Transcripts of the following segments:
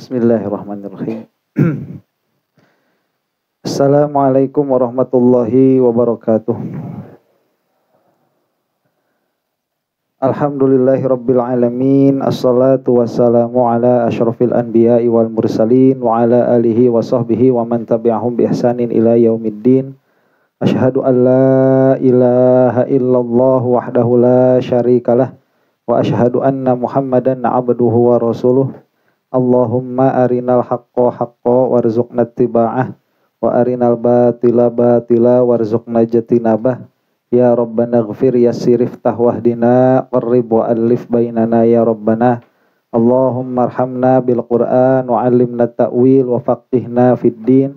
Bismillahirrahmanirrahim. Assalamualaikum warahmatullahi wabarakatuh. Alhamdulillahirabbil alamin. Assalatu wassalamu ala asyrafil anbiya'i wal mursalin wa ala alihi wa sahbihi wa man tabi'ahum bi ihsanin ila yaumiddin. Asyhadu an la ilaha illallah wahdahu la syarikalah wa asyhadu anna Muhammadan abduhu wa rasuluh. Allahumma arinal haqqa haqqa warzuqna ittiba'ah wa arinal batila batila warzuqna jatinabah. Ya Rabbana ighfir yassir iftah wahdina qarrib wa alif bainana ya Rabbana. Allahumma arhamna bil Qur'an wa 'allimna ta'wil wa faqihna fid din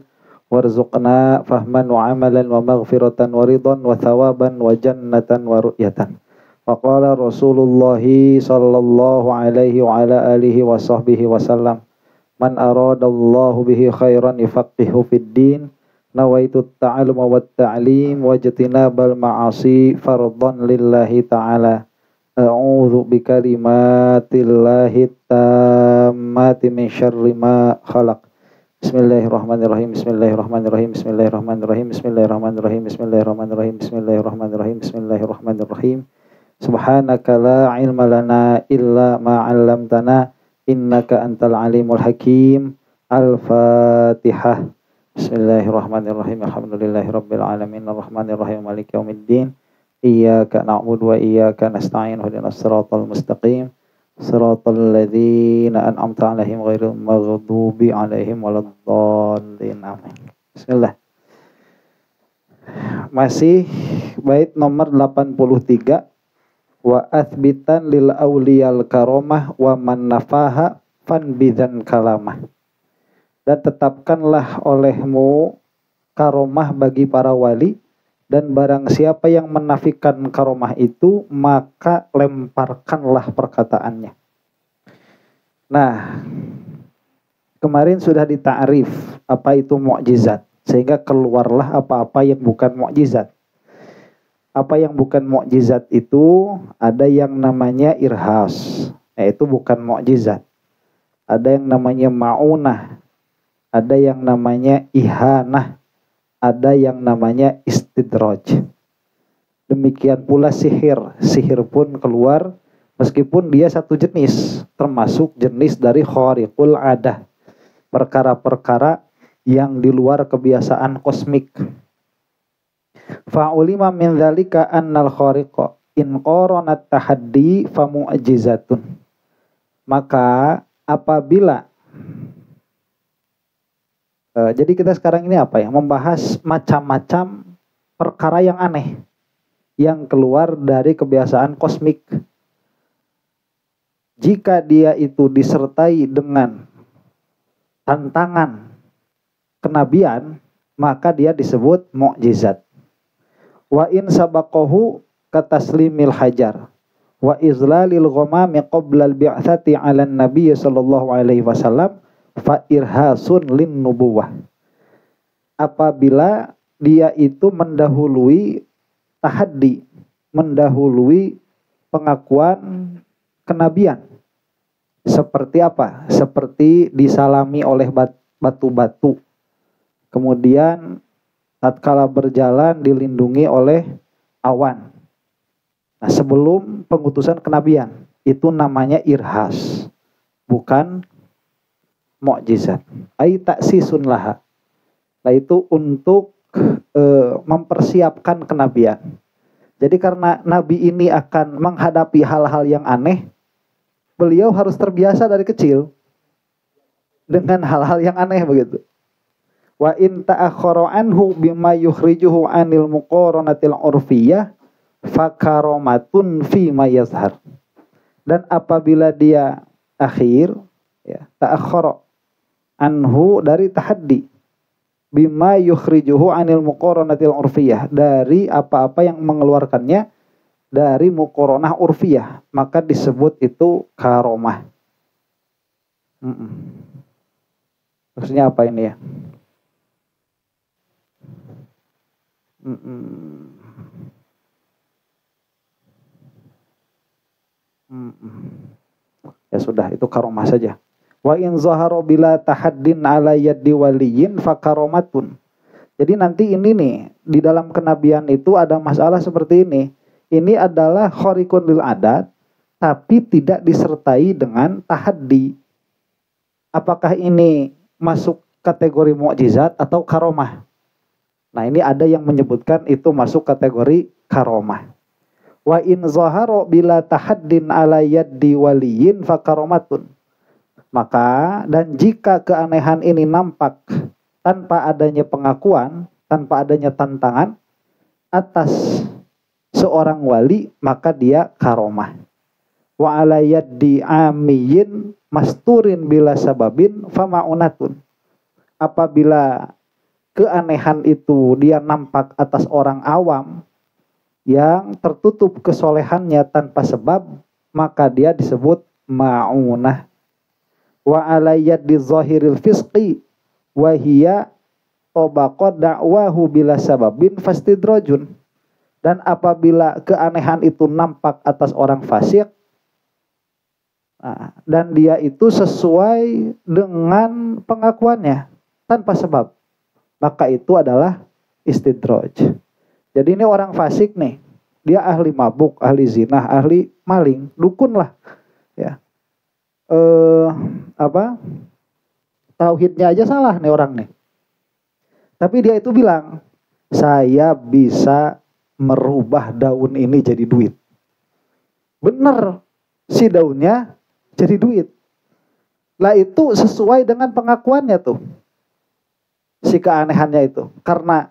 warzuqna fahman wa 'amalan wa maghfiratan wa ridhan wa thawaban wa jannatan wa ru'yatan. Faqala Rasulullah sallallahu alaihi wa ala alihi wa sahbihi wasallam, man aradallahu bihi khairan yufaqihu fid din. Nawaitu ta'alluma wat ta'lim wa jatinabal ma'asi fardhan lillahi ta'ala. A'udzu bikalimatillahi tammati min syarri ma khalaq. Bismillahirrahmanirrahim. Bismillahirrahmanirrahim. Bismillahirrahmanirrahim. Bismillahirrahmanirrahim. Bismillahirrahmanirrahim. Bismillahirrahmanirrahim. Bismillahirrahmanirrahim. Subhanaka la ilma lana illa ma 'allamtana innaka antal alimul hakim. Al-Fatihah. Bismillahirrahmanirrahim. Alhamdulillahirabbil alamin arrahmanirrahim maliki yaumiddin. Iyyaka na'budu wa iyyaka nasta'in ihdinas siratal mustaqim siratal ladzina an'amta 'alaihim ghairil maghdubi 'alaihim waladdallin. Amin. Bismillah. Masih bait nomor 83. Wa athbitan lil awliyal karomah wa man nafaha fanbidan kalamah. Dan tetapkanlah olehmu karomah bagi para wali, dan barang siapa yang menafikan karomah itu maka lemparkanlah perkataannya. Nah, kemarin sudah dita'rif apa itu mukjizat, sehingga keluarlah apa-apa yang bukan mukjizat. Apa yang bukan mukjizat itu ada yang namanya irhas, yaitu bukan mukjizat. Ada yang namanya ma'unah, ada yang namanya ihanah, ada yang namanya istidraj. Demikian pula sihir. Sihir pun keluar meskipun dia satu jenis, termasuk jenis dari khariqul adah. Perkara-perkara yang di luar kebiasaan kosmik. Fa'ulima min dzalika annal khariqa in qaranat tahaddi fa mu'jizatun. Maka apabila jadi kita sekarang ini apa ya? Membahas macam-macam perkara yang aneh yang keluar dari kebiasaan kosmik. Jika dia itu disertai dengan tantangan kenabian, maka dia disebut mukjizat. Wa in sabaqahu kataslimil hajar wa izlalil ghamami qabla al-bi'tsati 'ala an-nabiy sallallahu alaihi wasallam fa irhasun lin nubuwah. Apabila dia itu mendahului tahaddi, mendahului pengakuan kenabian. Seperti apa? Seperti disalami oleh batu-batu. Kemudian tatkala berjalan dilindungi oleh awan. Nah, sebelum pengutusan kenabian, itu namanya irhas, bukan mukjizat. Ai taksisun laha. Nah, itu untuk mempersiapkan kenabian. Jadi karena nabi ini akan menghadapi hal-hal yang aneh, beliau harus terbiasa dari kecil dengan hal-hal yang aneh begitu. Wa in ta'akhkhara anhu bima yukhrijuhu 'anil muqaranatil 'urfiyyah fakaromatun fi ma yazhar. Dan apabila dia akhir ya, ta'akhkhara anhu dari tahaddi bima yukhrijuhu 'anil muqaranatil 'urfiyyah, dari apa-apa yang mengeluarkannya dari muqaranah urfiyah, maka disebut itu karomah. Maksudnya apa ini ya? Ya sudah, itu karomah saja. Wa in zahara bila tahaddin ala yaddi waliyin fakaromatun. Jadi nanti ini nih, di dalam kenabian itu ada masalah seperti ini. Ini adalah khariqun lil adat, tapi tidak disertai dengan tahaddi. Apakah ini masuk kategori mukjizat atau karomah? Nah, ini ada yang menyebutkan itu masuk kategori karomah. Wa in zahara bila tahaddin ala yaddi waliyin fakaromatun. Maka, dan jika keanehan ini nampak tanpa adanya pengakuan, tanpa adanya tantangan atas seorang wali, maka dia karomah. Wa ala yaddi amiyin masturin bila sababin fama'unatun. Apabila keanehan itu dia nampak atas orang awam yang tertutup kesolehannya tanpa sebab, maka dia disebut ma'unah. Wa ala yaddi zahiril fisqi wa hiya tabaqad da'wahu bila sababin fastidrajun. Dan apabila keanehan itu nampak atas orang fasik, dan dia itu sesuai dengan pengakuannya tanpa sebab, maka itu adalah istidraj. Jadi ini orang fasik nih, dia ahli mabuk, ahli zina, ahli maling, dukun lah, ya. Tauhidnya aja salah nih orang nih. Tapi dia itu bilang, saya bisa merubah daun ini jadi duit. Bener, si daunnya jadi duit. Lah itu sesuai dengan pengakuannya tuh, si keanehannya itu. Karena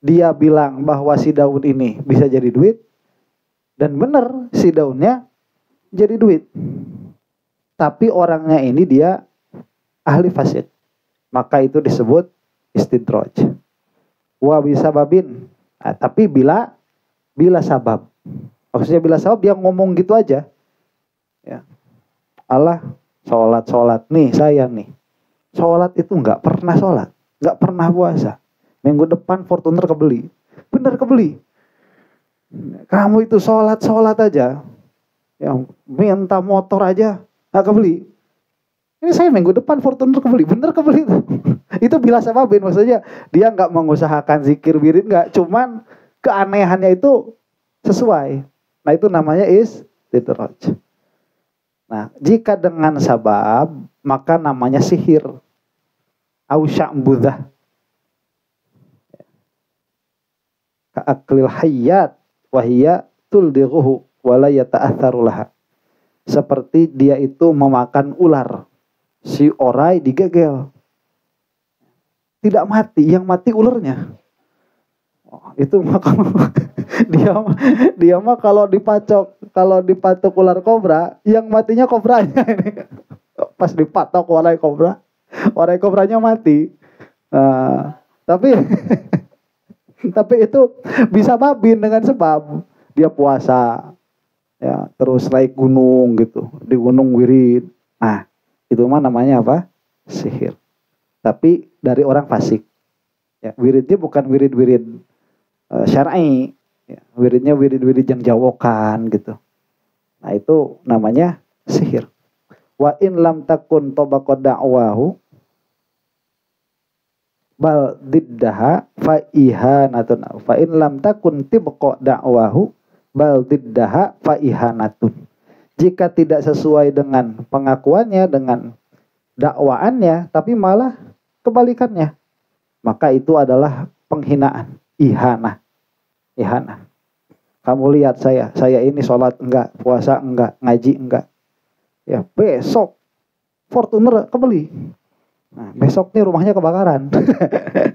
dia bilang bahwa si daun ini bisa jadi duit, dan bener si daunnya jadi duit. Tapi orangnya ini dia ahli fasik, maka itu disebut istidraj. Wa bisababin. Nah, tapi bila sabab. Maksudnya bila sabab dia ngomong gitu aja. Ya. Allah sholat nih saya nih. Sholat itu nggak pernah sholat, nggak pernah puasa. Minggu depan Fortuner kebeli, bener kebeli. Kamu itu sholat aja, yang minta motor aja nggak kebeli. Ini saya minggu depan Fortuner kebeli, bener kebeli itu. Itu bila sababin, maksudnya dia nggak mengusahakan zikir wirid, nggak, cuman keanehannya itu sesuai. Nah itu namanya istidraj. Nah jika dengan sabab, maka namanya sihir. Au sya'budzah. Ka'aklil hayyat wahiyya tuldighuhu wala yata'atharu laha. Seperti dia itu memakan ular. Si orai digegel, tidak mati, yang mati ularnya. Itu mah dia mah kalau dipatok ular kobra, yang matinya kobranya ini. Pas dipatok warai kobranya mati. Tapi itu bisa babin dengan sebab dia puasa, ya, terus naik gunung gitu, di gunung wirid. Nah itu mah namanya apa? Sihir. Tapi dari orang fasik. Ya, wiridnya bukan wirid-wirid syar'i. Ya, wiridnya wirid-wirid yang jawokan gitu. Nah itu namanya sihir. Wa in lam takun tabaqad da'wahu bal diddaha fa ihanatun. Fa in lam takun tibqa da'wahu bal diddaha fa ihanatun. Jika tidak sesuai dengan pengakuannya, dengan dakwaannya, tapi malah kebalikannya, maka itu adalah penghinaan, ihanah. Kamu lihat saya ini sholat enggak, puasa enggak, ngaji enggak. Ya besok Fortuner kebeli. Nah, besoknya rumahnya kebakaran.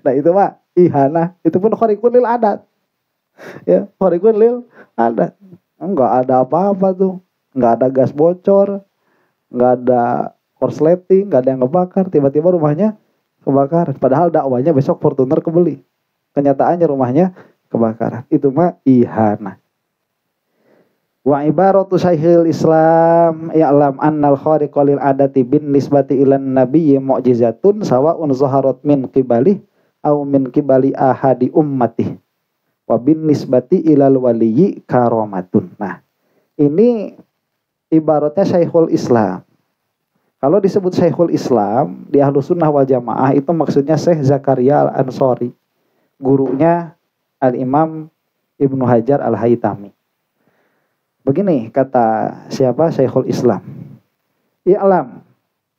Nah itu mah ihanah, itu pun khariqun lil adat. Ya, khariqun lil adat. Enggak ada apa-apa tuh. Nggak ada gas bocor, nggak ada korsleting, nggak ada yang kebakar, tiba-tiba rumahnya kebakaran. Padahal dakwanya besok Fortuner kebeli. Kenyataannya rumahnya kebakaran. Itu mah ihanah. Wa ibaratu syekhul Islam ya'lam annal khariqa lil adati bin nisbati ilan nabiyyi mu'jizatun sawa'un zaharat min qibali aw min qibali ahadi ummati wa bin nisbati ilal waliyyi karamatun. Nah, ini ibaratnya Syekhul Islam. Kalau disebut Syekhul Islam di Ahlus Sunnah wal Jamaah itu maksudnya Syekh Zakaria Al-Ansori, gurunya Al-Imam Ibnu Hajar Al-Haytami. Begini kata siapa? Syekhul Islam. I'lam,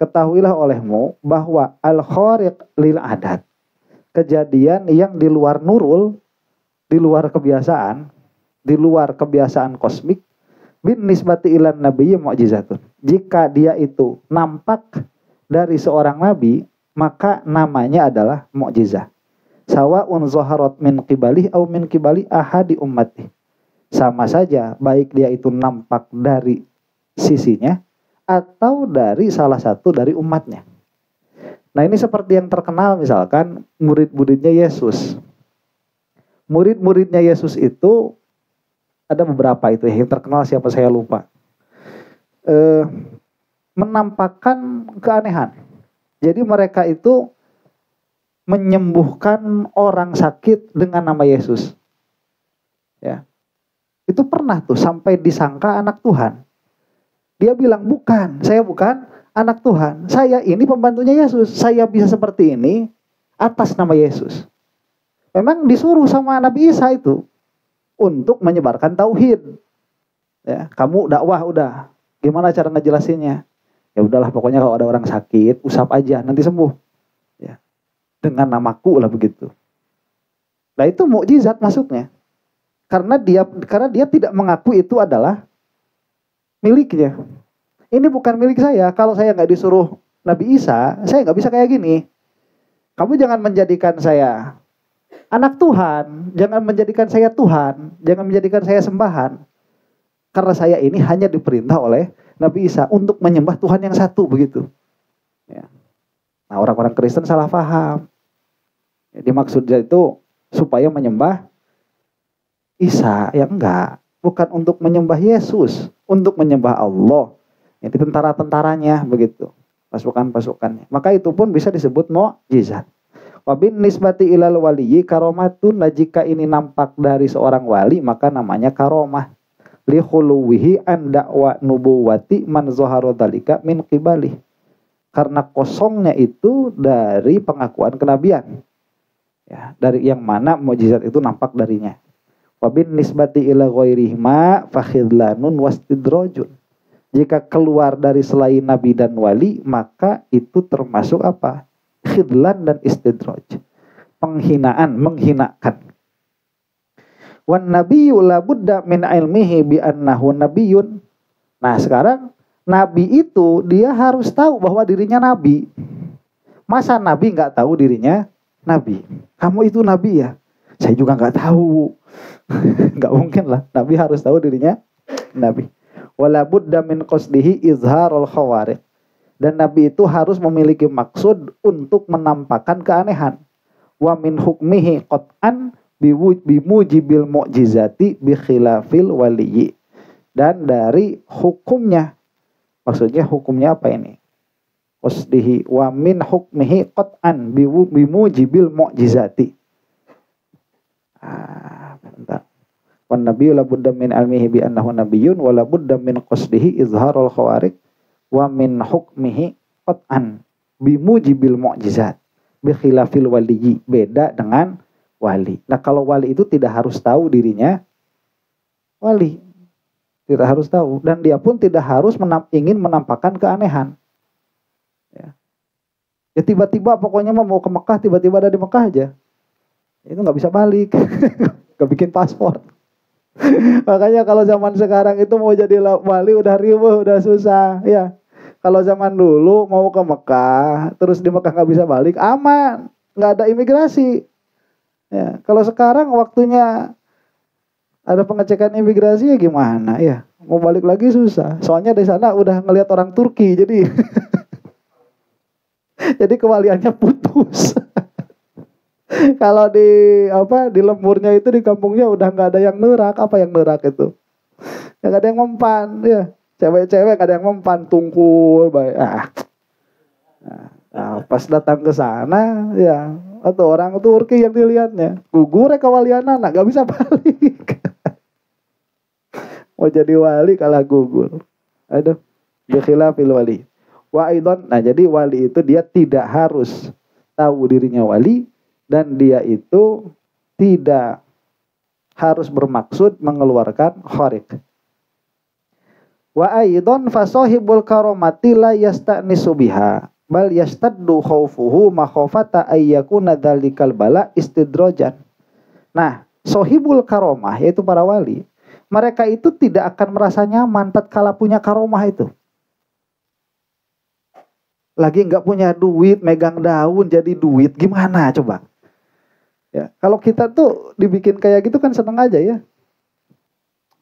ketahuilah olehmu bahwa al-khariq lil adat, kejadian yang di luar nurul, di luar kebiasaan, di luar kebiasaan kosmik, bin nisbati ilan nabiyyi mu'jizatun. Jika dia itu nampak dari seorang nabi, maka namanya adalah mukjizat. Sawa'un zaharat min qibali au min qibali ahadi ummati. Sama saja, baik dia itu nampak dari sisinya atau dari salah satu dari umatnya. Nah, ini seperti yang terkenal misalkan murid-muridnya Yesus. Murid-muridnya Yesus itu ada beberapa itu yang terkenal, siapa saya lupa. Menampakkan keanehan. Jadi mereka itu menyembuhkan orang sakit dengan nama Yesus. Ya. Itu pernah tuh sampai disangka anak Tuhan. Dia bilang, bukan, saya bukan anak Tuhan. Saya ini pembantunya Yesus. Saya bisa seperti ini atas nama Yesus. Memang disuruh sama Nabi Isa itu untuk menyebarkan tauhid. Ya, kamu dakwah udah. Gimana cara ngejelasinnya? Ya udahlah, pokoknya kalau ada orang sakit, usap aja, nanti sembuh. Ya. Dengan namaku lah begitu. Nah, itu mukjizat masuknya. Karena dia tidak mengaku itu adalah miliknya. Ini bukan milik saya. Kalau saya nggak disuruh Nabi Isa, saya nggak bisa kayak gini. Kamu jangan menjadikan saya anak Tuhan, jangan menjadikan saya Tuhan, jangan menjadikan saya sembahan. Karena saya ini hanya diperintah oleh Nabi Isa untuk menyembah Tuhan yang satu, begitu. Ya. Nah, orang-orang Kristen salah paham. Jadi maksudnya itu supaya menyembah Isa, ya enggak. Bukan untuk menyembah Yesus, untuk menyembah Allah. Ini tentara-tentaranya, begitu. Pasukan-pasukannya. Maka itu pun bisa disebut mukjizat. Wabin nisbati ilal waliyyi karomatun. Nah, jika ini nampak dari seorang wali, maka namanya karomah. Li khuluwihi an da'wa nubuwati man zahara dzalika min qibali. Karena kosongnya itu dari pengakuan kenabian. Ya, dari yang mana mukjizat itu nampak darinya. Wabin nisbati ila ghairihima fakhidlanun wastidrajun. Jika keluar dari selain nabi dan wali, maka itu termasuk apa? Khidlan dan istidraj. Penghinaan, menghinakan. Wan nabiyyu la budda min ilmihi bi annahu nabiyyun. Nah, sekarang nabi itu dia harus tahu bahwa dirinya nabi. Masa nabi nggak tahu dirinya nabi? Kamu itu nabi ya? Saya juga nggak tahu. Nggak mungkin lah. Nabi harus tahu dirinya nabi. Wala budda min qasdihi izharul khawariq. Dan Nabi itu harus memiliki maksud untuk menampakkan keanehan. Wa min hukmihi qat'an bimujibil mu'jizati bi khilafil waliyyi. Dan dari hukumnya, maksudnya hukumnya apa ini? Qasdihi wa min hukmihi qat'an bimujibil mu'jizati. Bentar. Wan nabiyyu la budda min ilmihi bi annahu nabiyyun wa la budda min qasdihi izharul khawariq. Wa min hukmihi qat'an bimujibil mu'jizat bi khilafil waliyyi. Beda dengan wali. Nah, kalau wali itu tidak harus tahu dirinya wali. Tidak harus tahu. Dan dia pun tidak harus ingin menampakkan keanehan. Ya tiba-tiba pokoknya mau ke Mekah, tiba-tiba ada di Mekah aja. Itu nggak bisa balik. Nggak bikin paspor. Makanya kalau zaman sekarang itu mau jadi wali udah riweuh, udah susah. Ya, kalau zaman dulu mau ke Mekah, terus di Mekah nggak bisa balik, aman, nggak ada imigrasi. Ya, kalau sekarang waktunya ada pengecekan imigrasi ya gimana? Ya, mau balik lagi susah. Soalnya di sana udah ngelihat orang Turki, jadi jadi kewaliannya putus. Kalau di lemburnya itu di kampungnya udah nggak ada yang nerak. Apa yang nerak itu? Yang ada yang mempan, ya. Cewek-cewek ada yang mempan, tungkul, baik. Nah, pas datang ke sana, ya, atau orang Turki yang dilihatnya, gugur ya kewalian anak, nggak bisa balik. Mau jadi wali kalah gugur. Aduh, bikhilafil wali. Wa aidon, nah jadi wali itu dia tidak harus tahu dirinya wali dan dia itu tidak harus bermaksud mengeluarkan khariq. Wa aidon fasahibul karomati la yasta'nisu biha bal yastaddu khaufuhu makhafata ayyakuna dzalikal bala istidrojan. Nah, sohibul karomah yaitu para wali, mereka itu tidak akan merasa nyaman tatkala punya karomah itu. Lagi nggak punya duit, megang daun jadi duit, gimana coba? Ya, kalau kita tuh dibikin kayak gitu kan seneng aja ya.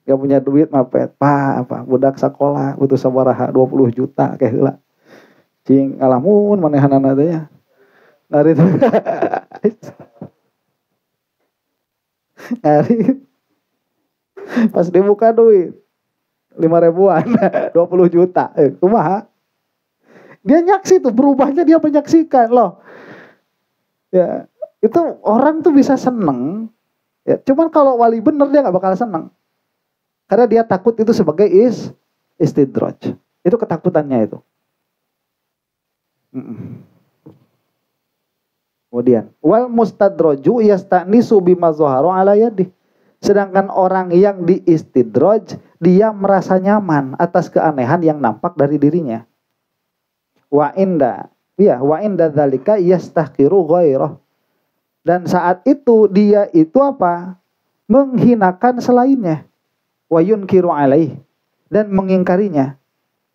Gak punya duit mapet, apa budak sekolah butuh sabaraha 20 juta kayak heula. Cing ngalamun manehanana teh ya. Ngari teh. Ngari. Pas dibuka duit 5.000-an, 20 juta. Kumaha? Dia nyaksi tuh, berubahnya dia menyaksikan loh. Ya, itu orang tuh bisa seneng. Ya, cuman kalau wali bener dia nggak bakal seneng. Karena dia takut itu sebagai istidraj. Itu ketakutannya itu. Kemudian wal mustadraju yasta'nisu bima zaharu ala yadi. Sedangkan orang yang diistidraj dia merasa nyaman atas keanehan yang nampak dari dirinya. Wa inda dzalika yastahqiru ghairah. Dan saat itu dia itu apa? Menghinakan selainnya. Wa yunkiru alaih, dan mengingkarinya.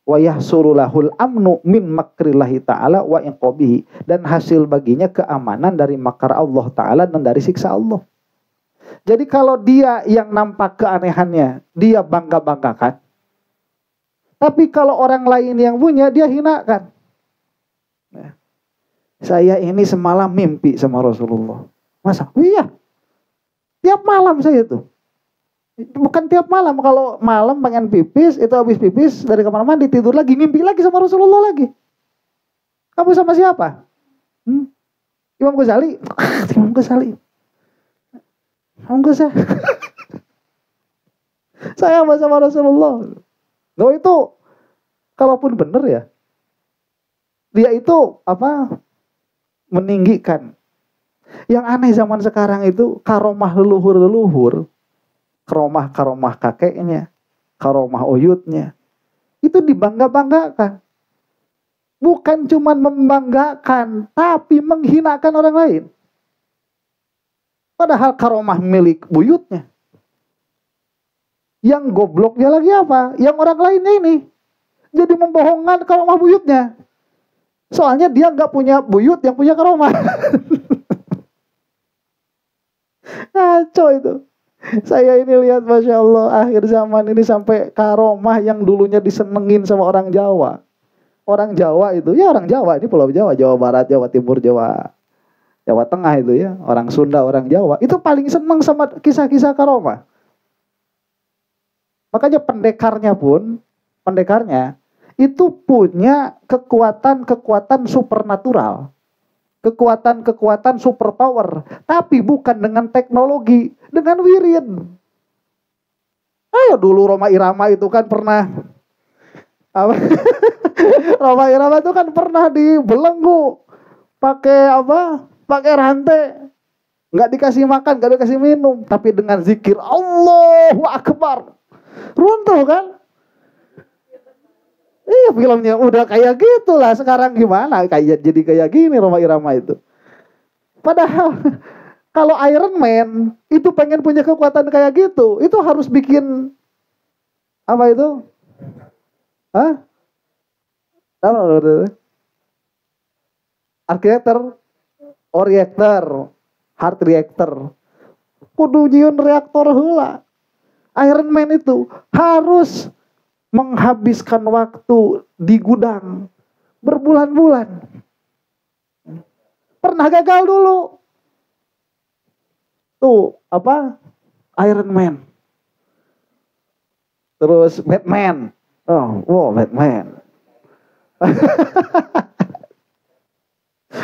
Wa yahsuru lahul amnu min makrillahi ta'ala wa inqabihi, dan hasil baginya keamanan dari makar Allah Ta'ala dan dari siksa Allah. Jadi kalau dia yang nampak keanehannya dia bangga-banggakan, tapi kalau orang lain yang punya dia hinakan. Nah, saya ini semalam mimpi sama Rasulullah. Masa? Oh iya, tiap malam saya tuh. Bukan tiap malam, kalau malam pengen pipis, itu habis pipis dari kamar mandi tidur lagi, mimpi lagi sama Rasulullah lagi. Kamu sama siapa? Imam Ghazali. Imam Ghazali. Imam Ghazali. Saya sama Rasulullah. Loh itu, kalaupun benar ya, dia itu apa? Meninggikan. Yang aneh zaman sekarang itu karomah leluhur-leluhur. Karomah kakeknya, karomah uyutnya, itu dibangga-banggakan. Bukan cuma membanggakan, tapi menghinakan orang lain. Padahal karomah milik buyutnya. Yang gobloknya lagi apa? Yang orang lainnya ini jadi membohongkan karomah buyutnya. Soalnya dia nggak punya buyut yang punya karomah. Ngaco itu. Saya ini lihat, Masya Allah, akhir zaman ini sampai karomah yang dulunya disenengin sama orang Jawa. Orang Jawa itu, ya orang Jawa, ini Pulau Jawa, Jawa Barat, Jawa Timur, Jawa Tengah itu ya. Orang Sunda, orang Jawa, itu paling seneng sama kisah-kisah karomah. Makanya pendekarnya itu punya kekuatan supernatural. Kekuatan superpower, tapi bukan dengan teknologi, dengan wirid. Ayo dulu Roma Irama itu kan pernah apa? Roma Irama itu kan pernah dibelenggu pakai apa? Pakai rantai. Nggak dikasih makan, nggak dikasih minum, tapi dengan zikir Allahu Akbar runtuh kan? Iya, filmnya udah kayak gitulah. Sekarang gimana? Jadi kayak gini Roma Irama itu. Padahal kalau Iron Man itu pengen punya kekuatan kayak gitu, itu harus bikin apa itu? Hah? Reaktor, heart reactor. Kudu nyieun reaktor heula. Iron Man itu harus menghabiskan waktu di gudang berbulan-bulan. Pernah gagal dulu. Tuh, apa? Iron Man. Terus Batman. Oh, Batman.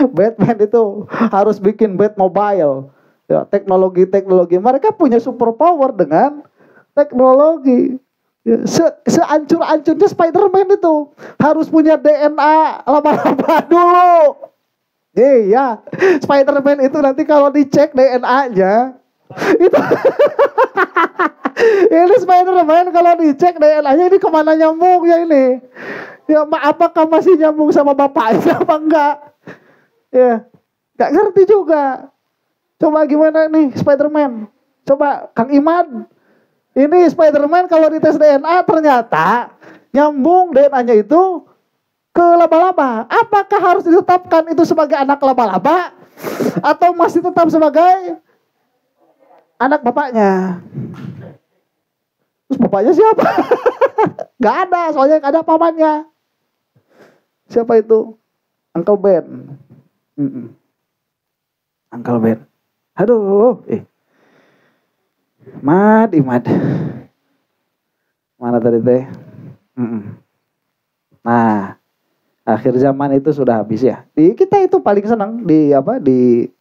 Batman itu harus bikin Batmobile. Ya, teknologi. Mereka punya superpower dengan teknologi. Ya, seancur-ancurnya Spider-Man itu harus punya DNA laba-laba dulu. Iya, Spider-Man itu nanti kalau dicek DNA-nya itu ini Spider-Man kalau dicek DNA-nya ini kemana nyambungnya ini? Ya, apakah masih nyambung sama bapaknya apa enggak? Ya, nggak ngerti juga. Coba gimana nih Spider-Man? Coba Kang Iman. Ini Spider-Man kalau dites DNA ternyata nyambung DNA-nya itu ke laba-laba. Apakah harus ditetapkan itu sebagai anak laba-laba atau masih tetap sebagai anak bapaknya? Terus bapaknya siapa? Gak ada, soalnya gak ada pamannya. Siapa itu? Uncle Ben. Uncle Ben. Aduh, Imad. Mana tadi teh? Nah, akhir zaman itu sudah habis ya. Di kita itu paling senang di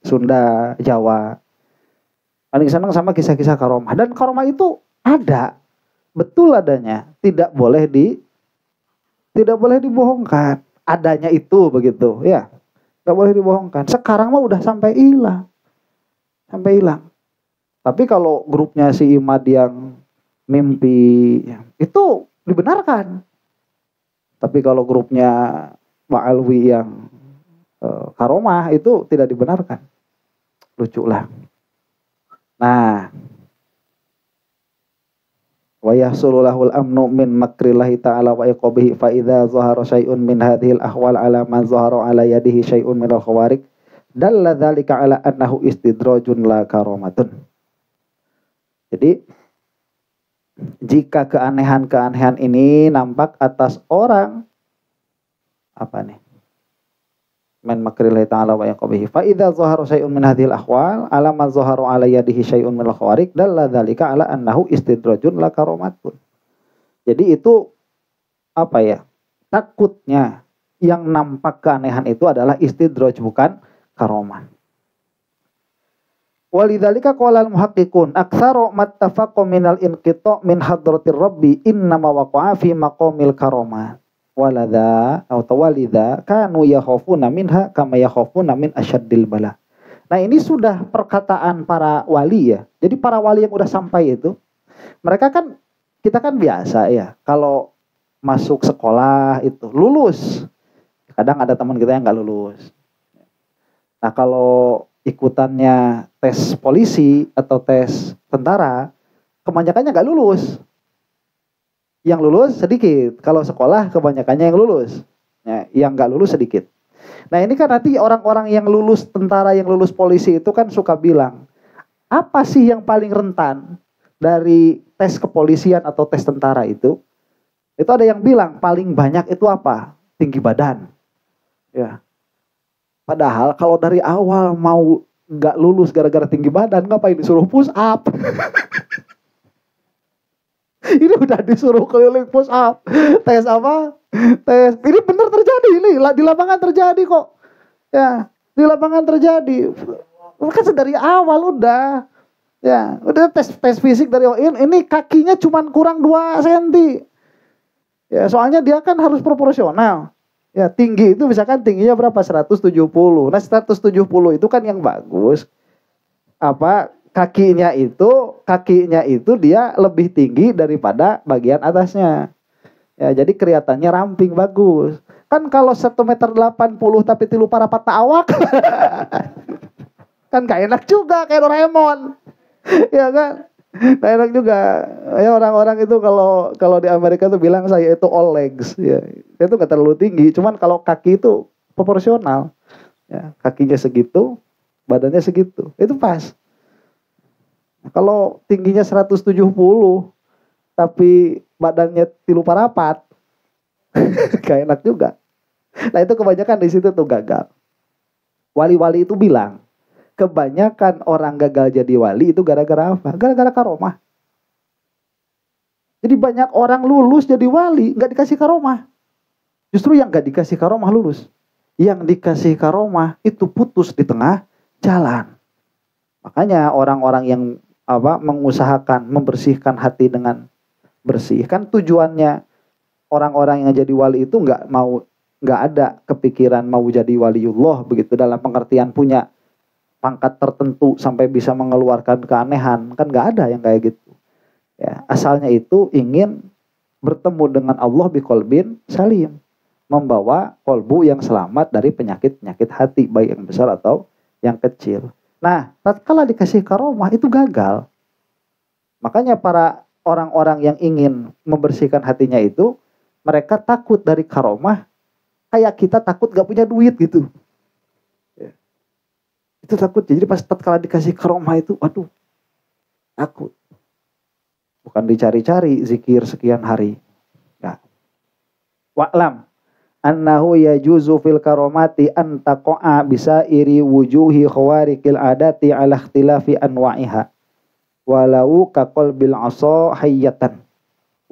Sunda, Jawa. Paling senang sama kisah-kisah karomah, dan karomah itu ada. Betul adanya, tidak boleh dibohongkan. Adanya itu begitu, ya. Enggak boleh dibohongkan. Sekarang mah udah sampai hilang. Tapi kalau grupnya si Imad yang mimpi itu dibenarkan. Tapi kalau grupnya Mbak Alwi yang karomah itu tidak dibenarkan. Lucu lah. Nah, wa yahsulul amnu min makrillahi ta'ala wa iqabihi fa idza zahara syai'un min hadhil ahwal ala man zahara ala yadihi syai'un minal khawarik dalla dzalika ala annahu istidrajun la karomatun. Jadi jika keanehan-keanehan ini nampak atas orang min makrillahi ta'ala wa iqabihi fa idza zahara syai'un min hadhil ahwal ala man zahara ala yadihi syai'un minal khawarik dalla dzalika ala annahu istidrajun la karomatun. Jadi itu takutnya yang nampak keanehan itu adalah istidraj, bukan karomah. Walidzalika qala al-muhaqqiqun aktsaru mattafaqu minal inqita' min hadratir rabbi innama waqa'a fi maqamil karamah walidza kanu yakhafuna minha kama yakhafuna min asyaddil bala. Nah, ini sudah perkataan para wali ya. Jadi para wali yang udah sampai itu, mereka kan, kita kan biasa ya kalau masuk sekolah itu lulus. Kadang ada teman kita yang nggak lulus. Nah, kalau ikutannya tes polisi atau tes tentara, kebanyakannya nggak lulus. Yang lulus sedikit. Kalau sekolah kebanyakannya yang lulus. Ya, yang nggak lulus sedikit. Nah, ini kan nanti orang-orang yang lulus tentara, yang lulus polisi itu kan suka bilang, apa sih yang paling rentan dari tes kepolisian atau tes tentara itu? Itu ada yang bilang paling banyak itu apa? Tinggi badan. Ya. Padahal kalau dari awal mau nggak lulus gara-gara tinggi badan, ngapain disuruh push up? Ini udah disuruh keliling push up. Tes apa? Tes. Ini benar terjadi, ini di lapangan terjadi kok. Ya, di lapangan terjadi. Kan dari awal udah. Ya, udah tes fisik dari awal. Ini kakinya cuman kurang 2 cm. Ya, soalnya dia kan harus proporsional. Ya, tinggi itu misalkan tingginya berapa? 170. Nah, 170 itu kan yang bagus. Kakinya itu dia lebih tinggi daripada bagian atasnya. Ya, jadi kelihatannya ramping bagus. Kan kalau 1,80 m tapi tilu parapat awak. Kan gak enak juga kayak Doraemon. Ya kan? Gak enak juga. Ya, orang-orang itu kalau di Amerika tuh bilang saya itu all legs, ya. Itu gak terlalu tinggi, cuman kalau kaki itu proporsional. Ya, kakinya segitu, badannya segitu. Itu pas. Kalau tingginya 170 tapi badannya tilu parapat, gak enak juga. Nah, itu kebanyakan di situ tuh gagal. Wali-wali itu bilang, kebanyakan orang gagal jadi wali itu gara-gara apa? Gara-gara karomah. Jadi banyak orang lulus jadi wali, gak dikasih karomah. Justru yang gak dikasih karomah lulus. Yang dikasih karomah itu putus di tengah jalan. Makanya orang-orang yang mengusahakan membersihkan hati dengan bersih. Kan tujuannya orang-orang yang jadi wali itu nggak ada kepikiran mau jadi waliullah begitu, dalam pengertian punya pangkat tertentu sampai bisa mengeluarkan keanehan, kan nggak ada yang kayak gitu. Ya, asalnya itu ingin bertemu dengan Allah biqalbin salim, membawa kolbu yang selamat dari penyakit-penyakit hati, baik yang besar atau yang kecil. Nah, tatkala dikasih karomah itu gagal. Makanya para orang-orang yang ingin membersihkan hatinya itu, mereka takut dari karomah, kayak kita takut gak punya duit gitu. Ya. Itu takut. Jadi pas tatkala dikasih karomah itu, waduh, takut. Bukan dicari-cari zikir sekian hari. Ya. Wa'lam annahu yajuzu fil karomati an taqa'a bisairi wujuhi khawarikil adati ala ikhtilafi anwa'iha walau kaqalbil asa hayyatan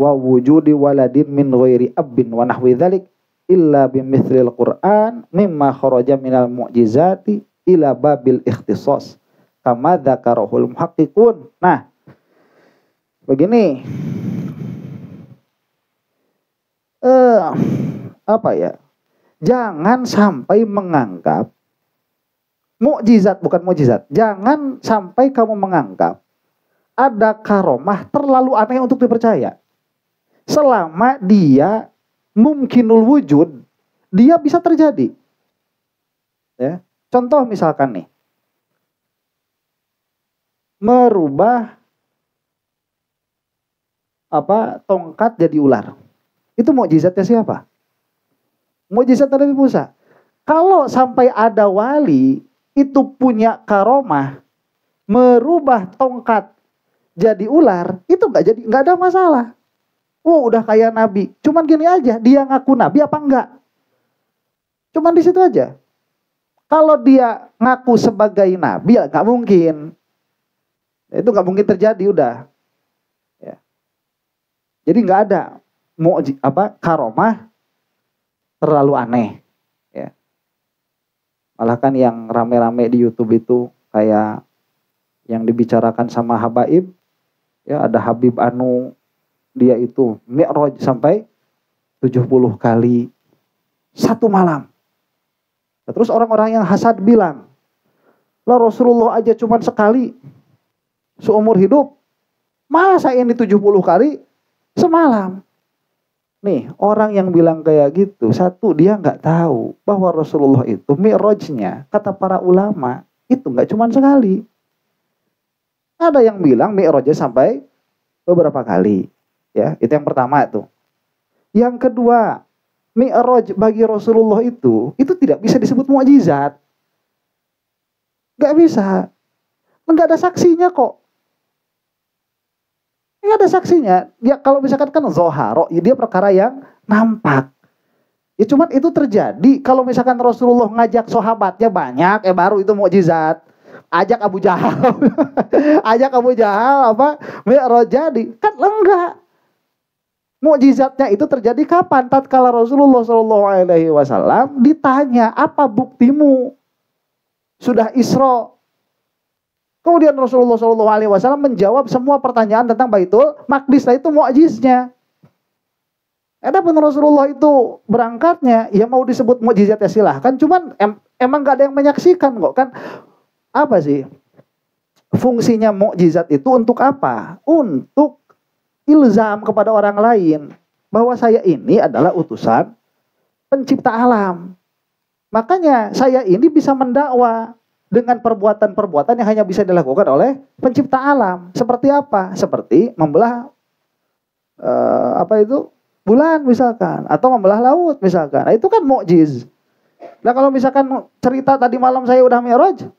wa wujudi waladin min ghairi abbin wa nahwi dzalik illa bimithlil Qur'an mimma kharaja minal mu'jizati ila babil ikhtisas kama dzakarahul muhaqqiqun. Nah, begini, apa ya? Jangan sampai menganggap mukjizat, bukan mukjizat. Jangan sampai kamu menganggap ada karomah terlalu aneh untuk dipercaya. Selama dia mungkinul wujud, dia bisa terjadi. Ya. Contoh misalkan nih, merubah tongkat jadi ular. Itu mukjizatnya siapa? Mukjizat Nabi Musa. Kalau sampai ada wali itu punya karomah merubah tongkat jadi ular, itu nggak ada masalah. Oh, udah kayak Nabi. Cuman gini aja, dia ngaku Nabi apa enggak? Cuman di situ aja. Kalau dia ngaku sebagai Nabi, ya nggak mungkin. Itu nggak mungkin terjadi, udah. Ya. Jadi nggak ada karomah terlalu aneh. Ya. Malah kan yang rame-rame di YouTube itu kayak yang dibicarakan sama habaib, ya ada Habib Anu, dia itu mi'raj sampai 70 kali satu malam. Terus orang-orang yang hasad bilang, lah Rasulullah aja cuma sekali seumur hidup, masa ini 70 kali semalam. Nih, orang yang bilang kayak gitu, satu, dia nggak tahu bahwa Rasulullah itu mi'rajnya, kata para ulama, itu nggak cuma sekali. Ada yang bilang mi'rajnya sampai beberapa kali. Ya, itu yang pertama tuh. Yang kedua, mi'raj bagi Rasulullah itu tidak bisa disebut mukjizat. Nggak bisa. Nggak ada saksinya kok. Nggak ada saksinya. Ya kalau misalkan kan zoharo, ya dia perkara yang nampak. Ya cuman itu terjadi kalau misalkan Rasulullah ngajak sahabatnya banyak, baru itu mukjizat. Ajak Abu Jahal. Ajak Abu Jahal mi'raj jadi. Kan enggak. Mukjizatnya itu terjadi kapan? Tatkala Rasulullah SAW ditanya, apa buktimu? Sudah Isra. Kemudian Rasulullah SAW menjawab semua pertanyaan tentang Baitul Maqdis. Itu mukjizatnya. Adapun Rasulullah itu berangkatnya, ya mau disebut mukjizat ya silahkan. Cuman emang gak ada yang menyaksikan kok kan. Apa sih fungsinya mukjizat itu, untuk apa? Untuk ilzam kepada orang lain bahwa saya ini adalah utusan pencipta alam. Makanya saya ini bisa mendakwa dengan perbuatan-perbuatan yang hanya bisa dilakukan oleh pencipta alam. Seperti apa? Seperti membelah bulan misalkan, atau membelah laut misalkan. Nah, itu kan mukjiz. Nah, kalau misalkan cerita tadi malam saya udah mi'raj,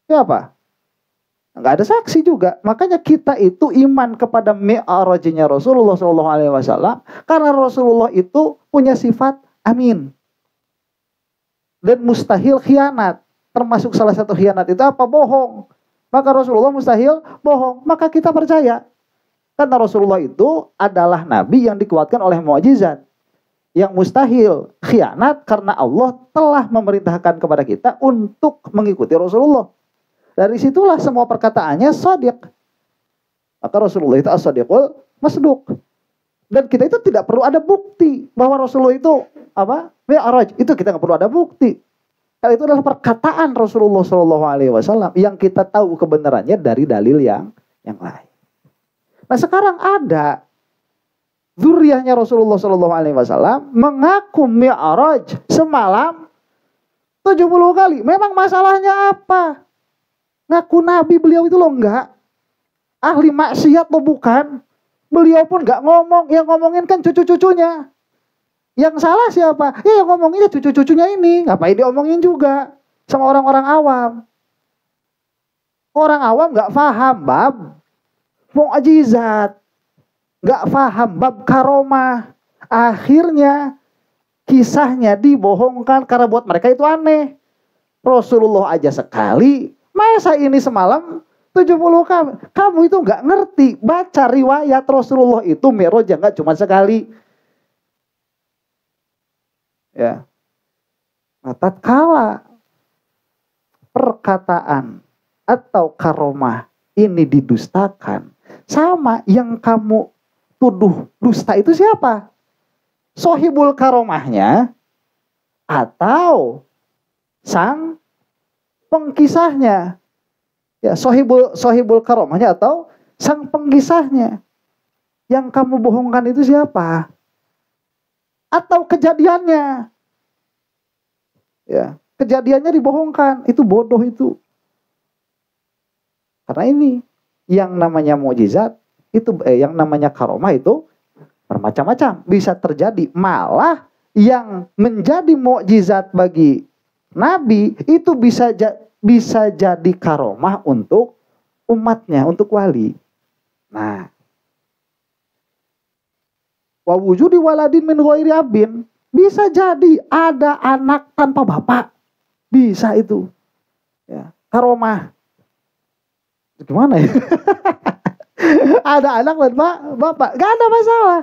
ya apa? Nggak ada saksi juga. Makanya kita itu iman kepada mi'rajnya Rasulullah SAW karena Rasulullah itu punya sifat amin dan mustahil khianat. Termasuk salah satu khianat itu apa? Bohong. Maka Rasulullah mustahil bohong. Maka kita percaya karena Rasulullah itu adalah nabi yang dikuatkan oleh mukjizat. Yang mustahil khianat karena Allah telah memerintahkan kepada kita untuk mengikuti Rasulullah. Dari situlah semua perkataannya shadiq. Maka Rasulullah itu as-sadiqul masduq. Dan kita itu tidak perlu ada bukti bahwa Rasulullah itu mi'raj. Itu kita nggak perlu ada bukti. Karena itu adalah perkataan Rasulullah SAW yang kita tahu kebenarannya dari dalil yang lain. Nah sekarang ada zuriyahnya Rasulullah SAW mengaku mi'raj semalam 70 kali. Memang masalahnya apa? Ngaku nabi beliau itu loh enggak. Ahli maksiat lo bukan. Beliau pun enggak ngomong. Yang ngomongin kan cucu-cucunya. Yang salah siapa? Ya yang ngomonginnya cucu-cucunya ini. Ngapain diomongin juga sama orang-orang awam. Orang awam enggak paham bab mukjizat. Enggak paham bab karomah. Akhirnya kisahnya dibohongkan karena buat mereka itu aneh. Rasulullah aja sekali. Masa ini semalam 70 kali. Kamu itu nggak ngerti. Baca riwayat Rasulullah itu mi'raj nggak cuma sekali. Ya. Nah, tatkala perkataan atau karomah ini didustakan, sama yang kamu tuduh dusta itu siapa? Sohibul karomahnya atau sang pengkisahnya? Ya, sohibul karomahnya atau sang pengkisahnya. Yang kamu bohongkan itu siapa? Atau kejadiannya? Ya, kejadiannya dibohongkan, itu bodoh itu. Karena ini yang namanya mukjizat itu yang namanya karomah itu bermacam-macam, bisa terjadi. Malah yang menjadi mukjizat bagi nabi itu bisa jadi karomah untuk umatnya, untuk wali. Nah, wa wujudi waladin min ghairi abin, bisa jadi ada anak tanpa bapak. Bisa itu. Ya, karomah. Gimana ya? Ada anak tanpa bapak, gak ada masalah.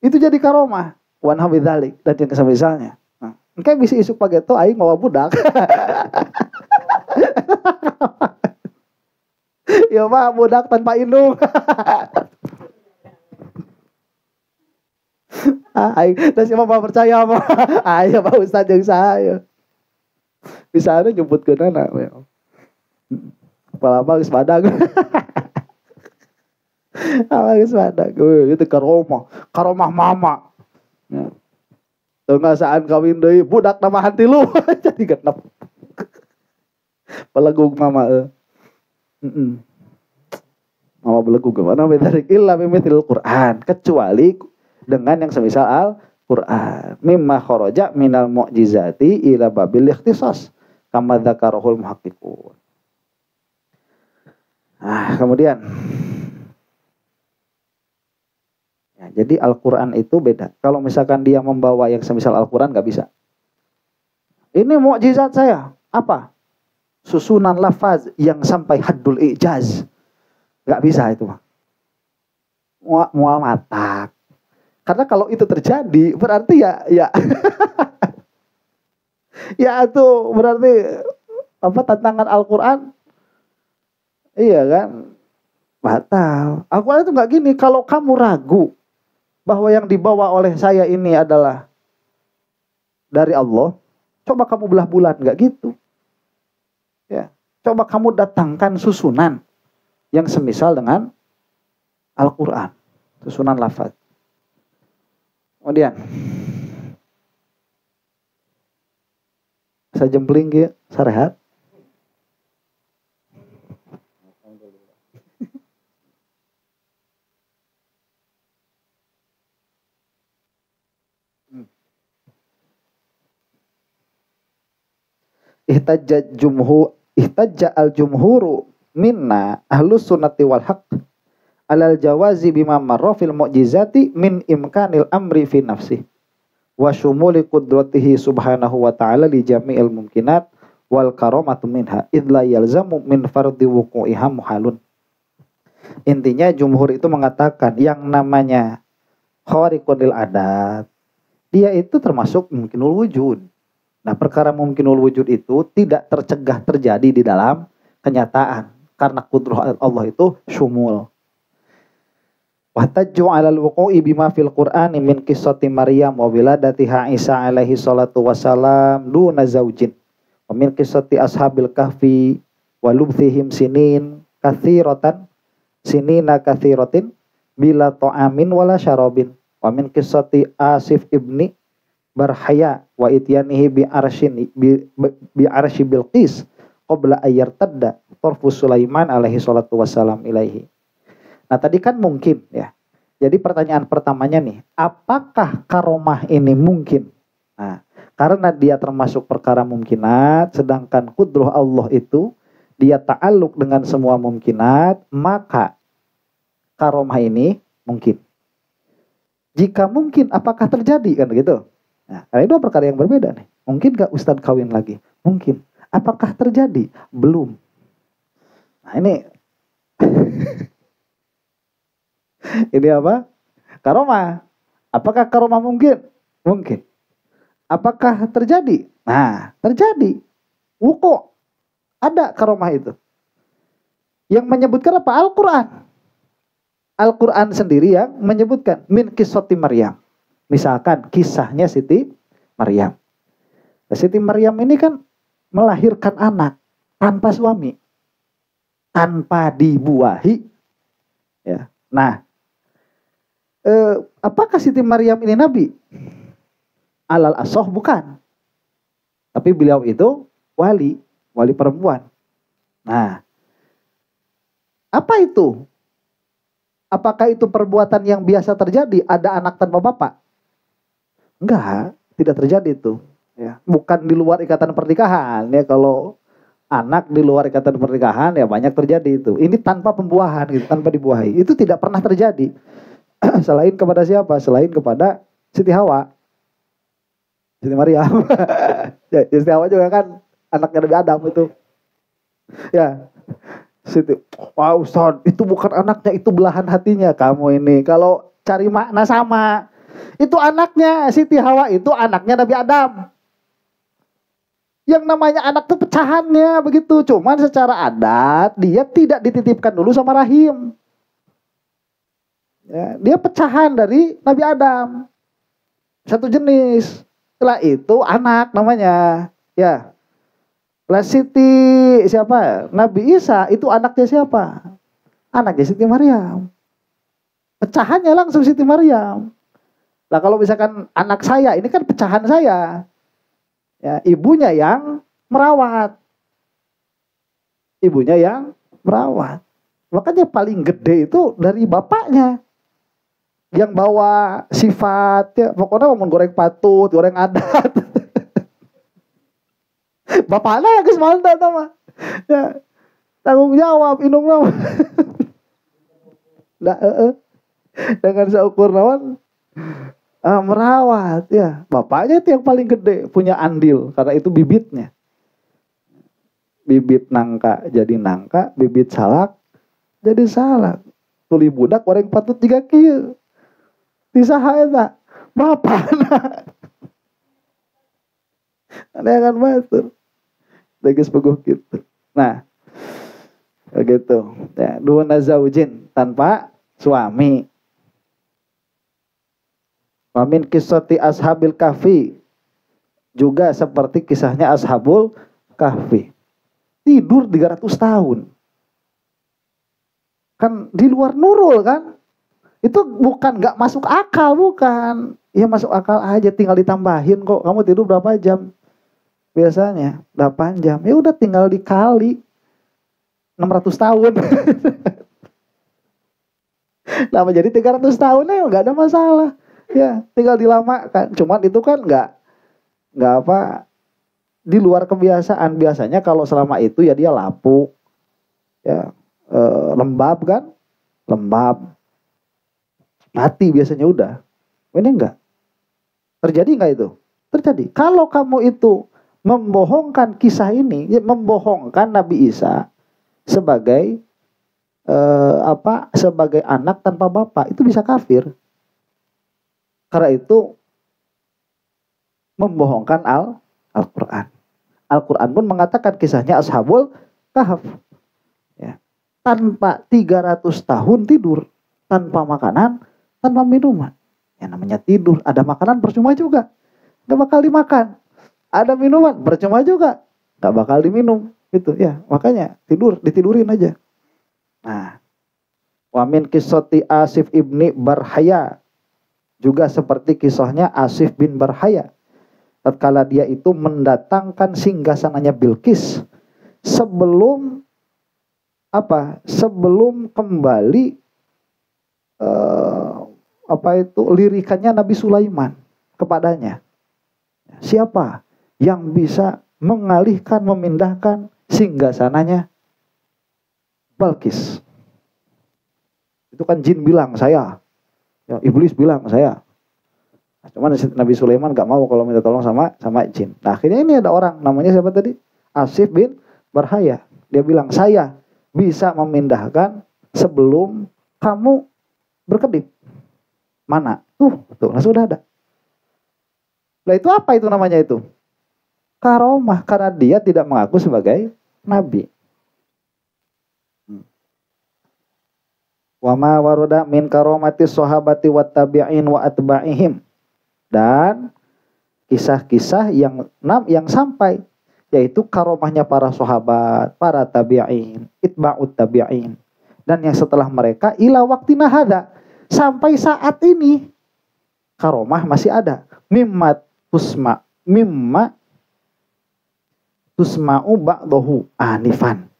Itu jadi karomah. Wan habidzalik dan yang semisalnya. Nah, engke bisa isuk pageto aing mawa budak. Ya mah budak tanpa indung. Aing dan siapa mau percaya apa? Ayo Pak Ustaz jeung saya. Bisa ada nyebutkeun anak. Kepala geus badag. Apa geus badag. Itu karomah mama. Ya. Tengasaan kawin deui budak namahan tilu jadi genep. Pelegug mama. Mama belegug gimana betarik illa bimithil Qur'an, kecuali dengan yang semisal Al-Qur'an. Mimma kharaja minal mu'jizati ila babil ikhtisas kama dzakarahul muhaqqiqun. Nah, kemudian ya, jadi Al-Quran itu beda. Kalau misalkan dia membawa yang semisal Al-Quran gak bisa. Ini mukjizat saya. Apa? Susunan lafaz yang sampai haddul ijaz. Gak bisa itu. Mual matak. Karena kalau itu terjadi berarti ya ya itu berarti apa, tantangan Al-Quran. Iya kan? Batal. Al-Quran itu gak gini. Kalau kamu ragu bahwa yang dibawa oleh saya ini adalah dari Allah, coba kamu belah bulan, nggak gitu. Ya, coba kamu datangkan susunan yang semisal dengan Al-Quran, susunan lafaz. Kemudian saya jempling ya, sarehat. Ihtajja al-jumhuru minna ahlus sunnati wal haqq alal jawazi bima marra fil mu'jizati min imkanil amri fi nafsi wa syumuli qudratihi subhanahu wa ta'ala li jami'il mumkinat wal karamatu minha idla yalzamu min fardi wuqu'iha muhalun. Intinya jumhur itu mengatakan yang namanya khariqun lil adat, dia itu termasuk mungkinul wujud. Nah, perkara mungkinul wujud itu tidak tercegah terjadi di dalam kenyataan. Karena kudrah Allah itu syumul. Wa tajju 'alal wuqu'i bima fil Qur'ani min qissati Maryam wa wiladatiha Isa alaihi salatu wassalam duna zaujin. Wa min qissati ashabil kahfi wa lubthihim sinin katsiratan sinina katsiratin bila ta'amin wala syarabin. Wa min qissati Asif ibni Barhaya wa ityanihi bi arsy Bilqis qabla ayyartadda tarfu Sulaiman alaihi salatu wassalam ilaihi. Nah tadi kan mungkin ya. Jadi pertanyaan pertamanya nih, apakah karomah ini mungkin? Nah, karena dia termasuk perkara mungkinat, sedangkan kudrah Allah itu dia ta'aluk dengan semua mungkinat, maka karomah ini mungkin. Jika mungkin, apakah terjadi kan gitu? Nah, karena itu perkara yang berbeda nih. Mungkin gak Ustadz kawin lagi? Mungkin. Apakah terjadi? Belum. Nah ini ini apa? Karomah. Apakah karomah mungkin? Mungkin. Apakah terjadi? Nah, terjadi. Wuku. Ada karomah itu. Yang menyebutkan apa? Al-Quran. Al-Quran sendiri yang menyebutkan min qissati Maryam. Misalkan kisahnya Siti Maryam. Nah, Siti Maryam ini kan melahirkan anak tanpa suami. Tanpa dibuahi. Ya. Nah, apakah Siti Maryam ini nabi? Alal asoh bukan. Tapi beliau itu wali perempuan. Nah, apa itu? Apakah itu perbuatan yang biasa terjadi? Ada anak tanpa bapak? Enggak, tidak terjadi itu. Ya, bukan di luar ikatan pernikahan. Ya, kalau anak di luar ikatan pernikahan ya banyak terjadi itu. Ini tanpa pembuahan, gitu, tanpa dibuahi. Itu tidak pernah terjadi. Selain kepada siapa? Selain kepada Siti Hawa. Siti Maryam. Ya, Siti Hawa juga kan anaknya Nabi Adam itu. Ya. Siti, wah Ustaz, itu bukan anaknya, itu belahan hatinya. Kamu ini kalau cari makna sama. Itu anaknya Siti Hawa, itu anaknya Nabi Adam. Yang namanya anak itu pecahannya begitu. Cuman secara adat dia tidak dititipkan dulu sama rahim. Ya, dia pecahan dari Nabi Adam. Satu jenis. Setelah itu anak namanya. Ya. Lah Siti siapa? Nabi Isa itu anaknya siapa? Anaknya Siti Maryam. Pecahannya langsung Siti Maryam. Lah kalau misalkan anak saya, ini kan pecahan saya. Ya, ibunya yang merawat. Ibunya yang merawat. Makanya paling gede itu dari bapaknya. Yang bawa sifat, ya, pokoknya mau goreng patut, goreng adat. Bapaknya yang kesmantan sama. Ya, tanggung jawab, indung nama. Nah, dengan seukur nawan merawat, ya. Bapaknya itu yang paling gede, punya andil, karena itu bibitnya. Bibit nangka jadi nangka, bibit salak jadi salak. Tuli budak goreng patut 3 kieu. Disaha eta? Bapana. Ada kan batur. Tegas peguh gitu. Nah, begitu. Ya, duna zaujin tanpa suami. Wa min qissati ashabil kahfi, juga seperti kisahnya ashabul kahfi. Tidur 300 tahun. Kan di luar nurul kan? Itu bukan gak masuk akal, bukan. Ya masuk akal aja, tinggal ditambahin kok. Kamu tidur berapa jam? Biasanya 8 jam. Ya udah tinggal dikali 600 tahun. Lama jadi 300 tahun ya gak ada masalah. Ya tinggal dilamakan. Cuman itu kan gak apa, di luar kebiasaan. Biasanya kalau selama itu ya dia lapuk. Ya lembab kan. Lembab. Mati biasanya udah. Ini enggak. Terjadi enggak itu? Terjadi. Kalau kamu itu membohongkan kisah ini, ya membohongkan Nabi Isa sebagai sebagai anak tanpa bapak, itu bisa kafir. Karena itu membohongkan Al-Quran. Al-Quran pun mengatakan kisahnya Ashabul Kahf. Ya. tanpa 300 tahun tidur, tanpa makanan, tanpa minuman. Ya namanya tidur, ada makanan percuma juga, gak bakal dimakan. Ada minuman percuma juga, gak bakal diminum. Gitu ya, makanya ditidurin aja. Nah, wa min qissati Asif ibni Barhaya, juga seperti kisahnya Asif bin Barhaya. Tatkala dia itu mendatangkan singgasananya Bilqis sebelum kembali lirikannya Nabi Sulaiman kepadanya. Siapa yang bisa mengalihkan, memindahkan singgasananya Bilqis? Itu kan jin bilang saya, ya, iblis bilang saya. Nah, cuman Nabi Sulaiman gak mau kalau minta tolong sama jin. Nah, akhirnya ini ada orang namanya siapa tadi? Asif bin Barhaya. Dia bilang, saya bisa memindahkan sebelum kamu berkedip. Mana? Tuh sudah ada. Nah, itu apa itu namanya itu? Karomah, karena dia tidak mengaku sebagai nabi. Wa ma warada min karomati sahabati wat tabi'in wa atba'ihim. Dan kisah-kisah yang sampai, yaitu karomahnya para sahabat, para tabi'in, itba'ut tabi'in, dan yang setelah mereka ila waktina hada, sampai saat ini karomah masih ada. Mimma tusma'u ba'dahu anifan,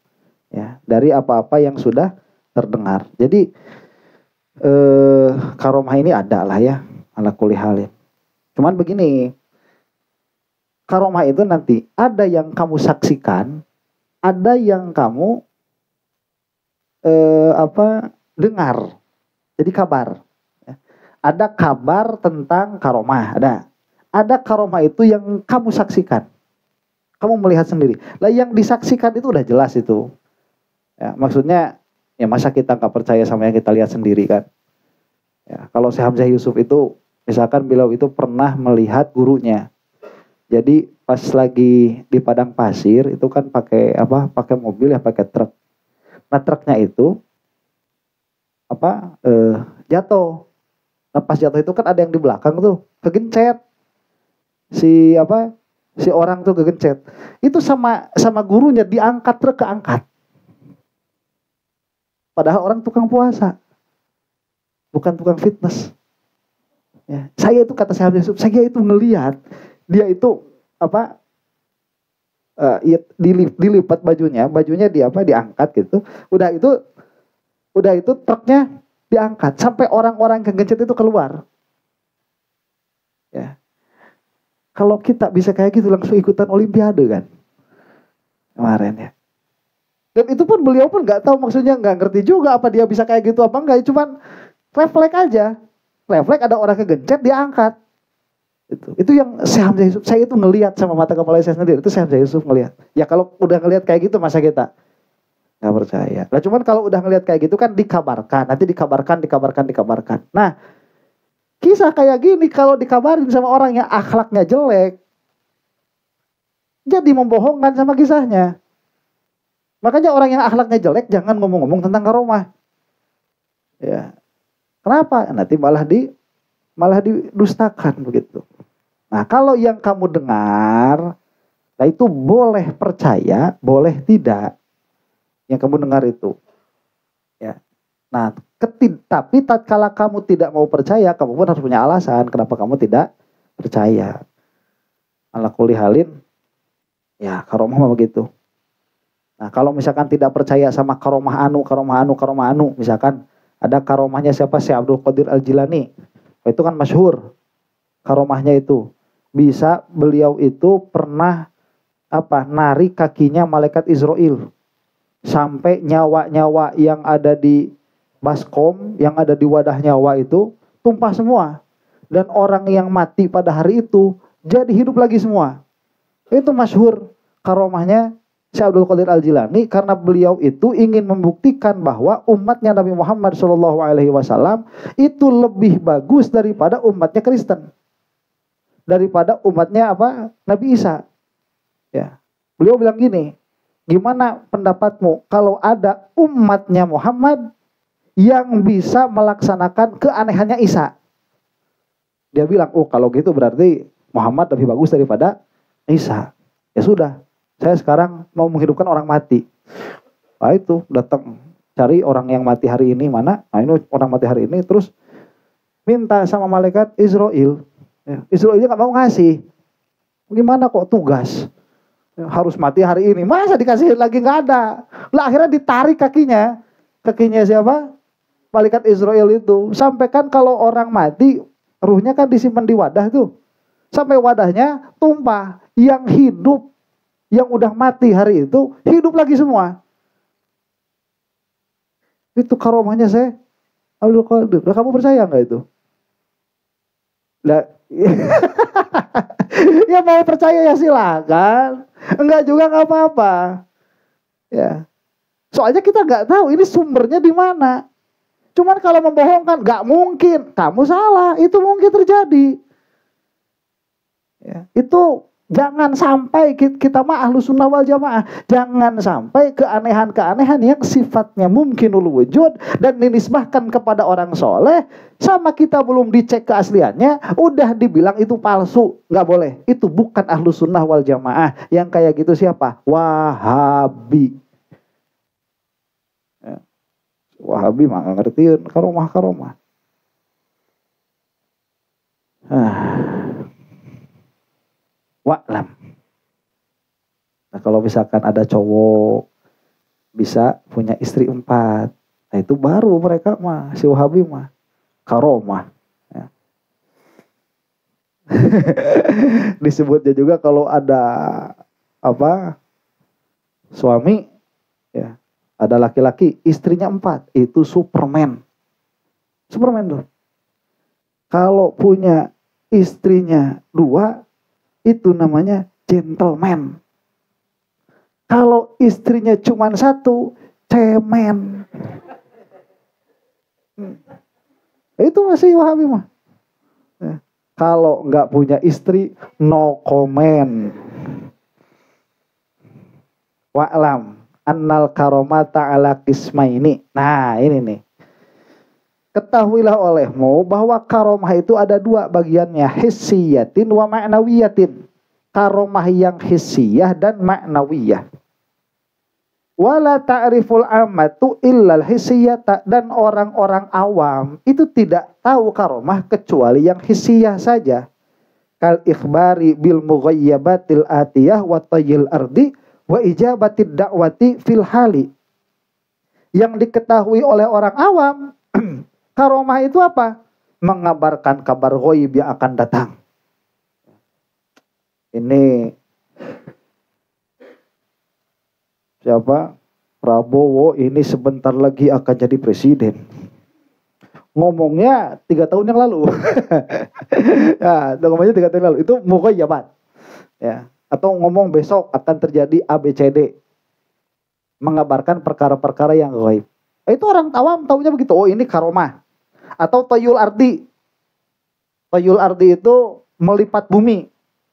ya, dari apa-apa yang sudah terdengar. Jadi karomah ini ada lah ya, ala kulli halin. Cuman begini, karomah itu nanti ada yang kamu saksikan, ada yang kamu dengar. Jadi kabar. Ada kabar tentang karomah, ada. Ada karomah itu yang kamu saksikan, kamu melihat sendiri. Lah yang disaksikan itu udah jelas itu. Ya, maksudnya ya masa kita nggak percaya sama yang kita lihat sendiri kan? Ya, kalau Syekh Hamzah Yusuf itu misalkan beliau itu pernah melihat gurunya. Jadi pas lagi di padang pasir itu kan pakai mobil ya, pakai truk. Nah truknya itu jatuh. Nah pas jatuh itu kan ada yang di belakang tuh kegencet. Si orang tuh kegencet. Itu sama gurunya diangkat, truk keangkat. Padahal orang tukang puasa, bukan tukang fitness. Ya, saya itu kata Syekh Yusuf, saya itu ngelihat dia itu dilipat bajunya diangkat gitu. Udah itu truknya diangkat sampai orang-orang kegencet itu keluar. Ya. Kalau kita bisa kayak gitu langsung ikutan olimpiade kan kemarin ya. Dan itu pun beliau pun nggak tahu, maksudnya nggak ngerti juga apa dia bisa kayak gitu apa enggak, cuman refleks aja. Refleks ada orang kegencet diangkat. Itu yang saya itu ngelihat sama mata kepala saya sendiri. Itu Syekh Yusuf ngelihat. Ya kalau udah ngelihat kayak gitu masa kita nggak percaya. Nah cuman kalau udah ngelihat kayak gitu kan dikabarkan, nanti dikabarkan. Nah kisah kayak gini kalau dikabarin sama orang yang akhlaknya jelek, jadi membohongkan sama kisahnya. Makanya orang yang akhlaknya jelek jangan ngomong-ngomong tentang karomah. Ya. Kenapa? Nanti malah didustakan begitu. Nah, kalau yang kamu dengar, nah itu boleh percaya, boleh tidak. Yang kamu dengar itu. Ya. Nah, tapi tatkala kamu tidak mau percaya, kamu pun harus punya alasan kenapa kamu tidak percaya. Ala kulli halin, ya karomah mah begitu. Nah, kalau misalkan tidak percaya sama karomah anu, misalkan ada karomahnya siapa? Syekh Abdul Qadir Al-Jilani. Itu kan masyhur. Karomahnya itu bisa beliau itu pernah narik kakinya malaikat Israel sampai nyawa-nyawa yang ada di baskom, yang ada di wadah nyawa itu tumpah semua, dan orang yang mati pada hari itu jadi hidup lagi semua. Itu masyhur karomahnya Syekh Abdul Qadir Al-Jilani, karena beliau itu ingin membuktikan bahwa umatnya Nabi Muhammad SAW itu lebih bagus daripada umatnya Kristen, daripada umatnya Nabi Isa. Ya, beliau bilang gini, Gimana pendapatmu kalau ada umatnya Muhammad yang bisa melaksanakan keanehannya Isa? Dia bilang, oh kalau gitu berarti Muhammad lebih bagus daripada Isa. Ya sudah, saya sekarang mau menghidupkan orang mati. Nah itu datang cari orang yang mati hari ini mana? Nah ini orang mati hari ini, terus minta sama malaikat Israel. Ya, Israelnya nggak mau ngasih. Gimana kok tugas? Ya, harus mati hari ini. Masa dikasih lagi nggak ada? Lah akhirnya ditarik kakinya. Kakinya siapa? Malaikat Israel itu. Sampai kan kalau orang mati, ruhnya kan disimpan di wadah tuh. Sampai wadahnya tumpah. Yang hidup, yang udah mati hari itu, hidup lagi semua. Itu karomahnya saya. Abdul Qadir. Nah, kamu percaya nggak itu? Lah, ya mau percaya ya silakan. Enggak juga nggak apa-apa. Ya. Soalnya kita nggak tahu ini sumbernya di mana. Cuman kalau membohongkan, nggak mungkin. Kamu salah, itu mungkin terjadi. Ya, itu jangan sampai kita mah ahlu sunnah wal jamaah. Jangan sampai keanehan-keanehan yang sifatnya mungkinul wujud dan dinisbahkan kepada orang soleh, sama kita belum dicek keasliannya, udah dibilang itu palsu. Nggak boleh. Itu bukan ahlu sunnah wal jamaah. Yang kayak gitu siapa? Wahabi. Ya. Wahabi mah nggak ngertiin karomah-karomah. Wa'lam. Nah kalau misalkan ada cowok bisa punya istri 4, nah itu baru mereka mah, si Wahabi mah karomah. Ya. Disebutnya juga kalau ada apa suami, ya ada laki-laki istrinya 4, itu Superman. Superman tuh. Kalau punya istrinya 2, itu namanya gentleman. Kalau istrinya cuma 1, cemen. Itu masih Wahabi mah. Kalau nggak punya istri, no comment. Wa'lam annal karomata ala qismaini. Nah ini nih. Ketahuilah olehmu bahwa karomah itu ada 2 bagiannya, hissiyatin wa ma'nawiyatin. Karomah yang hissiyah dan ma'nawiyah. Wala ta'riful amatu illal hissiyata, dan orang-orang awam itu tidak tahu karomah kecuali yang hissiyah saja. Kal ikhbari bil mughayyabatil atiyah wa tayyil ardi wa ijabatid da'wati fil hali. Yang diketahui oleh orang awam karomah itu apa? Mengabarkan kabar ghaib yang akan datang. Ini siapa? Prabowo ini sebentar lagi akan jadi presiden. Ngomongnya 3 tahun yang lalu. Ya, ngomongnya 3 tahun yang lalu. Itu mughayyabat. Ya, atau ngomong besok akan terjadi ABCD. Mengabarkan perkara-perkara yang ghaib. Itu orang awam taunya begitu. Oh, ini karomah. Atau toyul ardi. Toyul ardi itu melipat bumi.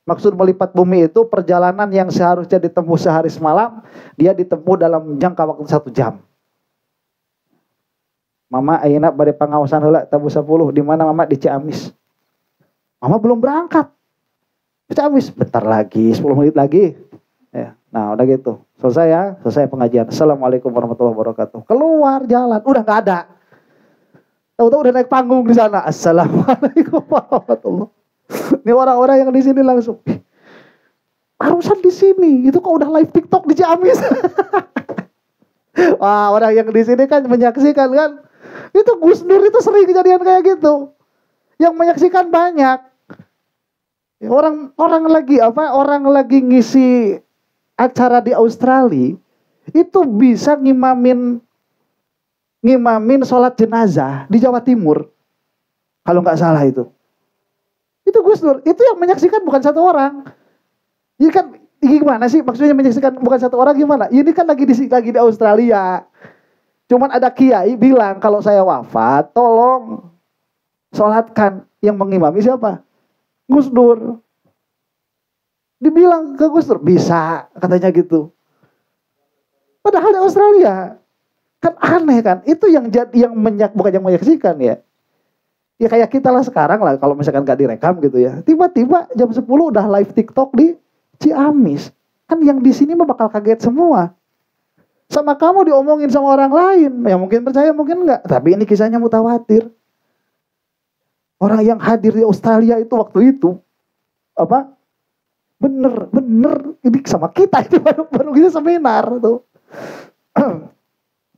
Maksud melipat bumi itu perjalanan yang seharusnya ditempuh sehari semalam, dia ditempuh dalam jangka waktu 1 jam. Mama ayeuna bade pangaosan heula tabu 10, di mana Mama? Di Ciamis. Mama belum berangkat. Di Ciamis, bentar lagi, 10 menit lagi. Ya. Nah, udah gitu. Selesai ya, selesai pengajian. Assalamualaikum warahmatullahi wabarakatuh. Keluar jalan, udah nggak ada. Tahu-tahu udah naik panggung di sana. Assalamualaikum warahmatullahi wabarakatuh. Ini orang-orang yang di sini langsung, barusan di sini, itu kok udah live TikTok di Ciamis. Wah, orang yang di sini kan menyaksikan kan. Itu Gus Dur itu sering kejadian kayak gitu. Yang menyaksikan banyak. Orang lagi Orang lagi ngisi acara di Australia itu bisa ngimamin sholat jenazah di Jawa Timur. Kalau nggak salah itu. Itu Gus Dur, itu yang menyaksikan bukan 1 orang. Ini kan gimana sih maksudnya menyaksikan bukan 1 orang gimana? Ini kan lagi di Australia. Cuman ada kiai bilang kalau saya wafat tolong sholatkan. Yang mengimami siapa? Gus Dur. Dibilang ke Gus Dur, bisa katanya gitu. Padahal di Australia kan aneh kan. Itu yang bukan yang menyaksikan ya. Ya kayak kita lah sekarang lah kalau misalkan gak direkam gitu ya. Tiba-tiba jam 10 udah live TikTok di Ciamis. Kan yang di sini mah bakal kaget semua. Sama kamu diomongin sama orang lain. Ya mungkin percaya mungkin enggak. Tapi ini kisahnya mutawatir. Orang yang hadir di Australia itu waktu itu apa? Bener ini sama kita itu baru kita seminar tuh.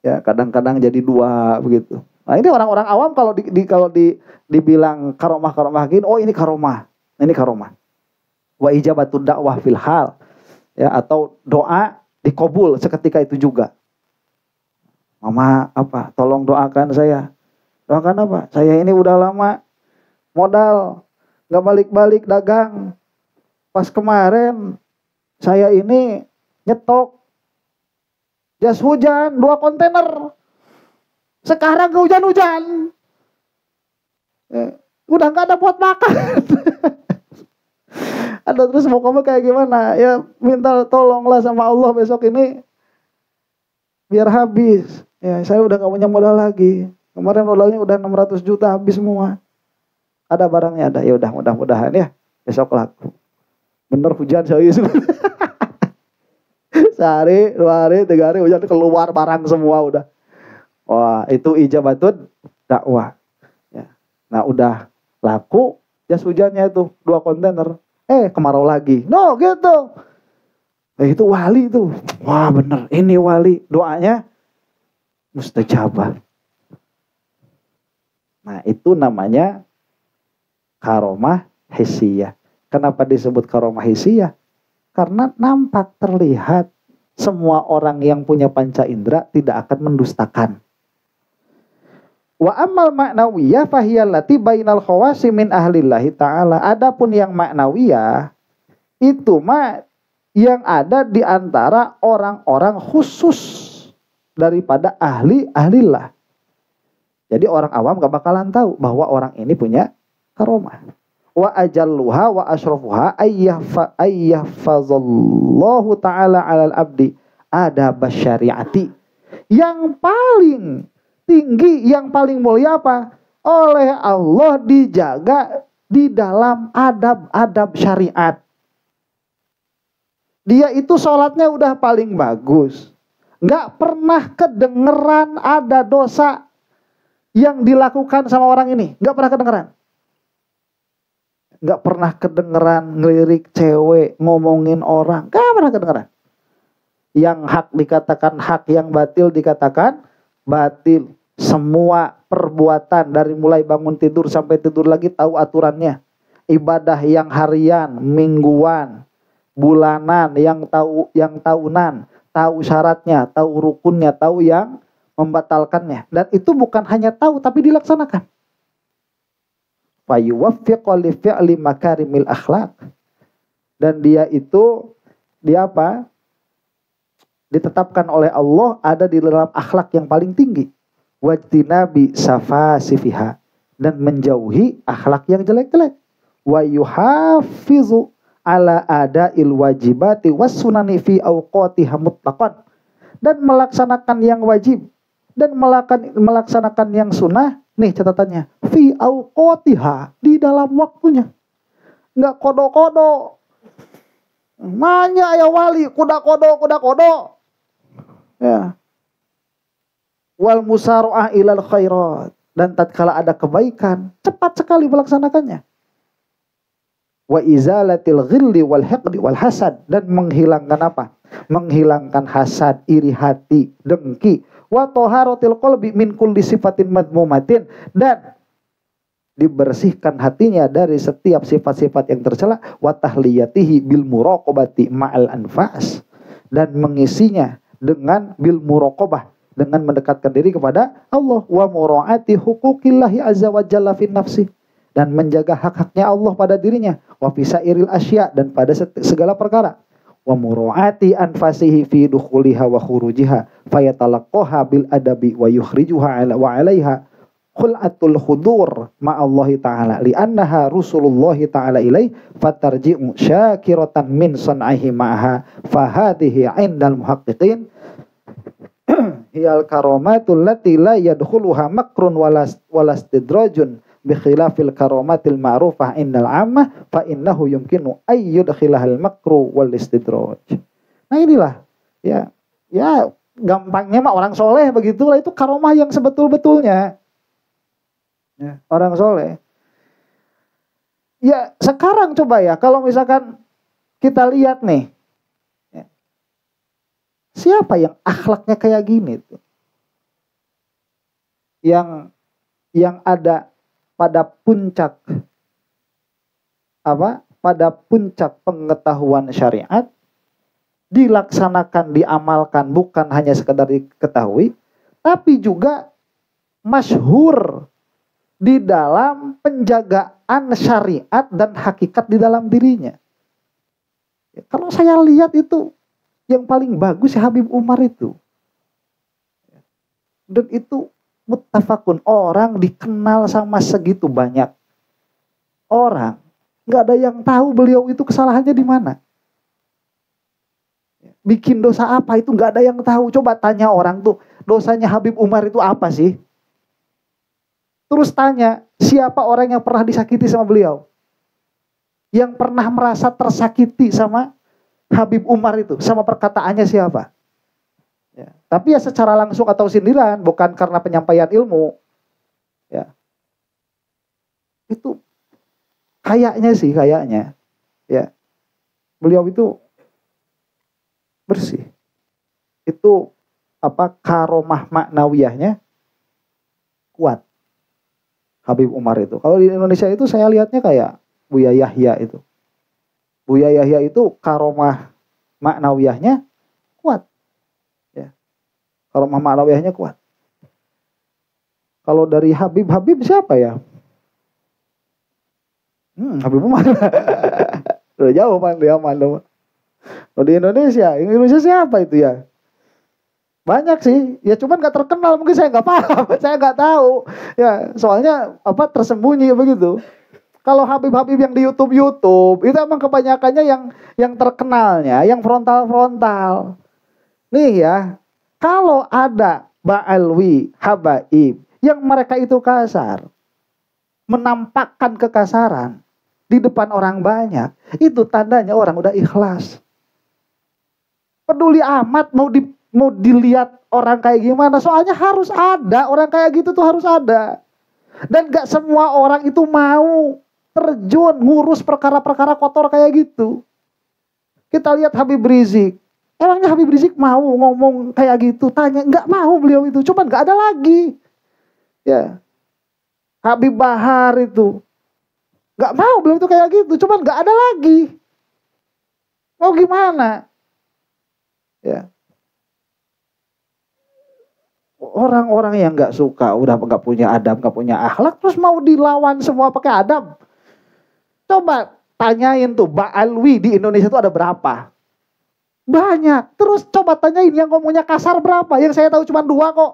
Ya kadang-kadang jadi dua begitu. Nah ini orang-orang awam kalau dibilang karomah gini, oh ini karomah. Wa ijabatud dakwah fil hal. Ya atau doa dikabul seketika itu juga. Mama apa? Tolong doakan saya. Doakan apa? Saya ini udah lama modal nggak balik-balik dagang. Pas kemarin saya ini nyetok jas hujan 2 kontainer. Sekarang kehujan-hujan. Udah gak ada buat makan. Ada terus mau kamu kayak gimana? Ya minta tolonglah sama Allah besok ini. Biar habis. Ya saya udah gak punya modal lagi. Kemarin modalnya udah 600 juta habis semua. Ada barangnya ada. Ya udah mudah-mudahan ya. Besok laku. Bener hujan serius. Sehari, 2 hari, 3 hari hujan keluar barang semua udah. Wah, itu ijabatun dakwah. Ya. Nah, udah laku jas hujannya itu 2 kontainer. Kemarau lagi. No, gitu. Itu wali itu. Wah, bener. Ini wali. Doanya mustajabah. Nah, itu namanya karomah hissiyah. Kenapa disebut karomah hissiyah? Karena nampak terlihat semua orang yang punya panca indera tidak akan mendustakan. Wa amal ma'nawiyah fahiyallati bainal khawasi min ahlillahi ta'ala. Adapun yang ma'nawiyah itu yang ada di antara orang-orang khusus daripada ahli-ahlillah. Jadi orang awam gak bakalan tahu bahwa orang ini punya karomah. Wa ajalluha wa asyrafuha ayyahfazallahu ta'ala 'alal abdi adab syariati. Yang paling tinggi, yang paling mulia apa? Oleh Allah dijaga di dalam adab-adab syariat. Dia itu sholatnya udah paling bagus. Gak pernah kedengeran ada dosa yang dilakukan sama orang ini. Gak pernah kedengeran. Gak pernah kedengeran ngelirik cewek, ngomongin orang. Gak pernah kedengeran. Yang hak dikatakan hak, yang batil dikatakan batil. Semua perbuatan dari mulai bangun tidur sampai tidur lagi tahu aturannya. Ibadah yang harian, mingguan, bulanan, yang tahunan, tahu syaratnya, tahu rukunnya, tahu yang membatalkannya. Dan itu bukan hanya tahu tapi dilaksanakan. Fayuwaffiqu li fi'li makarimil akhlaq. Dan dia apa? Ditetapkan oleh Allah ada di dalam akhlak yang paling tinggi. Wajtinabi safasifiha, dan menjauhi akhlak yang jelek-jelek. Wa yuhafizu ala adail wajibati was sunani fi awqatiha mutlaqan, dan melaksanakan yang wajib dan melaksanakan yang sunnah. Nih catatannya, fi awqatiha, di dalam waktunya. Enggak kodo-kodo. Manya ya wali, kuda kodo. Ya. Wal musara'ah ilal khairat, dan tatkala ada kebaikan cepat sekali melaksanakannya. Wa izalatil ghilli wal hiqdi wal hasad, dan menghilangkan apa? Menghilangkan hasad, iri hati, dengki. Wa taharatil qalbi min kulli sifatin madmumatin, dan dibersihkan hatinya dari setiap sifat-sifat yang tercela. Wa tahliyatihi bil muraqabati ma'al anfas, dan mengisinya dengan bil muraqabah, dengan mendekatkan diri kepada Allah. Wa mura'ati huquqillahi azza wa jalla fin nafsi, dan menjaga hak-haknya Allah pada dirinya. Wa fi sairil asya, dan pada segala perkara. Wa mura'ati anfasihi fi dukhuliha wa khurujiha fayatalaqaha bil adabi wa yukhrijuha ala wa 'alaiha khul'atul khudur ma'allahi ta'ala li'annaha rusulullahi ta'ala ilaih fatarji'u syakiratan min san'ihi ma'aha fahadihi 'indal muhaqqiqin hiyal karomatul lati la yadkhuluha makrun walastidrajun bi khilafil karomatil ma'rufah innal ammah fa innahu yumkinu ay yudkhilahal makru wal istidraj. Nah inilah ya gampangnya mah orang soleh begitulah, itu karomah yang sebetul-betulnya ya, orang soleh. Ya sekarang coba ya, kalau misalkan kita lihat nih, ya, siapa yang akhlaknya kayak gini tuh, yang ada pada puncak pada puncak pengetahuan syariat, dilaksanakan, diamalkan, bukan hanya sekedar diketahui, tapi juga masyhur di dalam penjagaan syariat dan hakikat di dalam dirinya. Ya, kalau saya lihat itu yang paling bagus ya Habib Umar itu. Dan itu muttafaqun, orang dikenal sama segitu banyak orang, nggak ada yang tahu beliau itu kesalahannya di mana. Bikin dosa apa itu nggak ada yang tahu. Coba tanya orang tuh, dosanya Habib Umar itu apa sih? Terus tanya, siapa orang yang pernah disakiti sama beliau? Yang pernah merasa tersakiti sama Habib Umar itu, sama perkataannya siapa? Ya. Tapi ya secara langsung atau sindiran, bukan karena penyampaian ilmu. Ya. Itu kayaknya ya, beliau itu bersih. Itu karomah maknawiyahnya kuat. Habib Umar itu. Kalau di Indonesia itu saya lihatnya kayak Buya Yahya itu. Buya Yahya itu karomah maknawiyahnya kuat. Ya. Karomah maknawiyahnya kuat. Kalau dari Habib siapa ya? Habib Umar. Udah jauh Pak, dia mana? Kalau di Indonesia siapa itu ya? Banyak sih, ya cuman gak terkenal, mungkin saya gak paham, saya gak tahu. Ya, soalnya tersembunyi begitu. Kalau Habib-Habib yang di YouTube itu emang kebanyakannya yang terkenalnya, yang frontal. Nih ya, kalau ada ba'alwi, habaib, yang mereka itu kasar, menampakkan kekasaran di depan orang banyak, itu tandanya orang udah ikhlas. Peduli amat mau dilihat orang kayak gimana, soalnya harus ada orang kayak gitu tuh, harus ada. Dan gak semua orang itu mau terjun ngurus perkara-perkara kotor kayak gitu. Kita lihat Habib Rizik, emangnya Habib Rizik mau ngomong kayak gitu? Tanya, gak mau beliau itu, cuman gak ada lagi. Ya, Habib Bahar itu gak mau beliau itu kayak gitu, cuman gak ada lagi. Mau gimana? Ya. Orang-orang yang gak suka, udah gak punya adab, gak punya akhlak, terus mau dilawan semua pakai adab. Coba tanyain tuh, Ba'alwi di Indonesia itu ada berapa? Banyak. Terus coba tanyain yang ngomongnya kasar berapa? Yang saya tahu cuma 2 kok.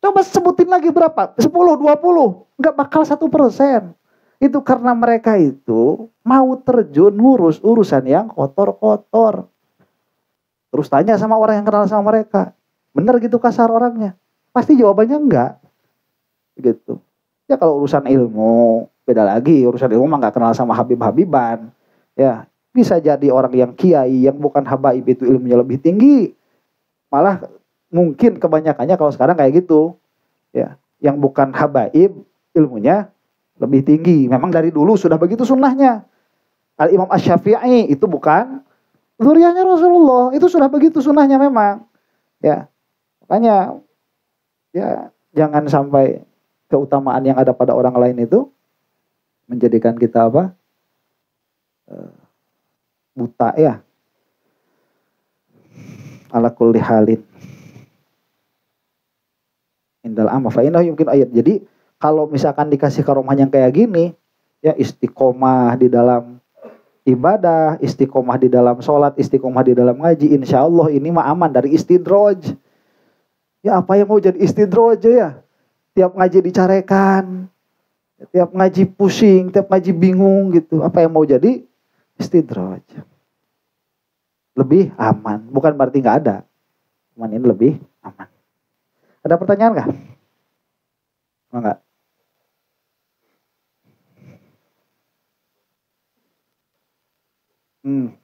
Coba sebutin lagi berapa? 10, 20. Gak bakal 1%. Itu karena mereka itu mau terjun ngurus urusan yang kotor-kotor. Terus tanya sama orang yang kenal sama mereka, bener gitu kasar orangnya? Pasti jawabannya enggak. Gitu. Ya kalau urusan ilmu beda lagi. Urusan ilmu mah enggak kenal sama Habib-Habiban. Ya, bisa jadi orang yang kiai yang bukan habaib itu ilmunya lebih tinggi. Malah mungkin kebanyakannya kalau sekarang kayak gitu. Ya, yang bukan habaib ilmunya lebih tinggi. Memang dari dulu sudah begitu sunnahnya. Al-Imam Asy-Syafi'i itu bukan dzurriyyahnya Rasulullah, itu sudah begitu sunnahnya memang. Ya. Makanya ya jangan sampai keutamaan yang ada pada orang lain itu menjadikan kita buta ya. Ala kulli halin. Indal amma fa innahu yumkin ayat. Jadi kalau misalkan dikasih karomah yang kayak gini, ya istiqomah di dalam ibadah, istiqomah di dalam sholat, istiqomah di dalam ngaji, insya Allah ini mah aman dari istidroj. Ya apa yang mau jadi istidroj ya? Tiap ngaji dicarekan, tiap ngaji pusing, tiap ngaji bingung gitu. Apa yang mau jadi istidroj? Lebih aman, bukan berarti nggak ada. Cuman ini lebih aman. Ada pertanyaan nggak? Enggak. Hmm.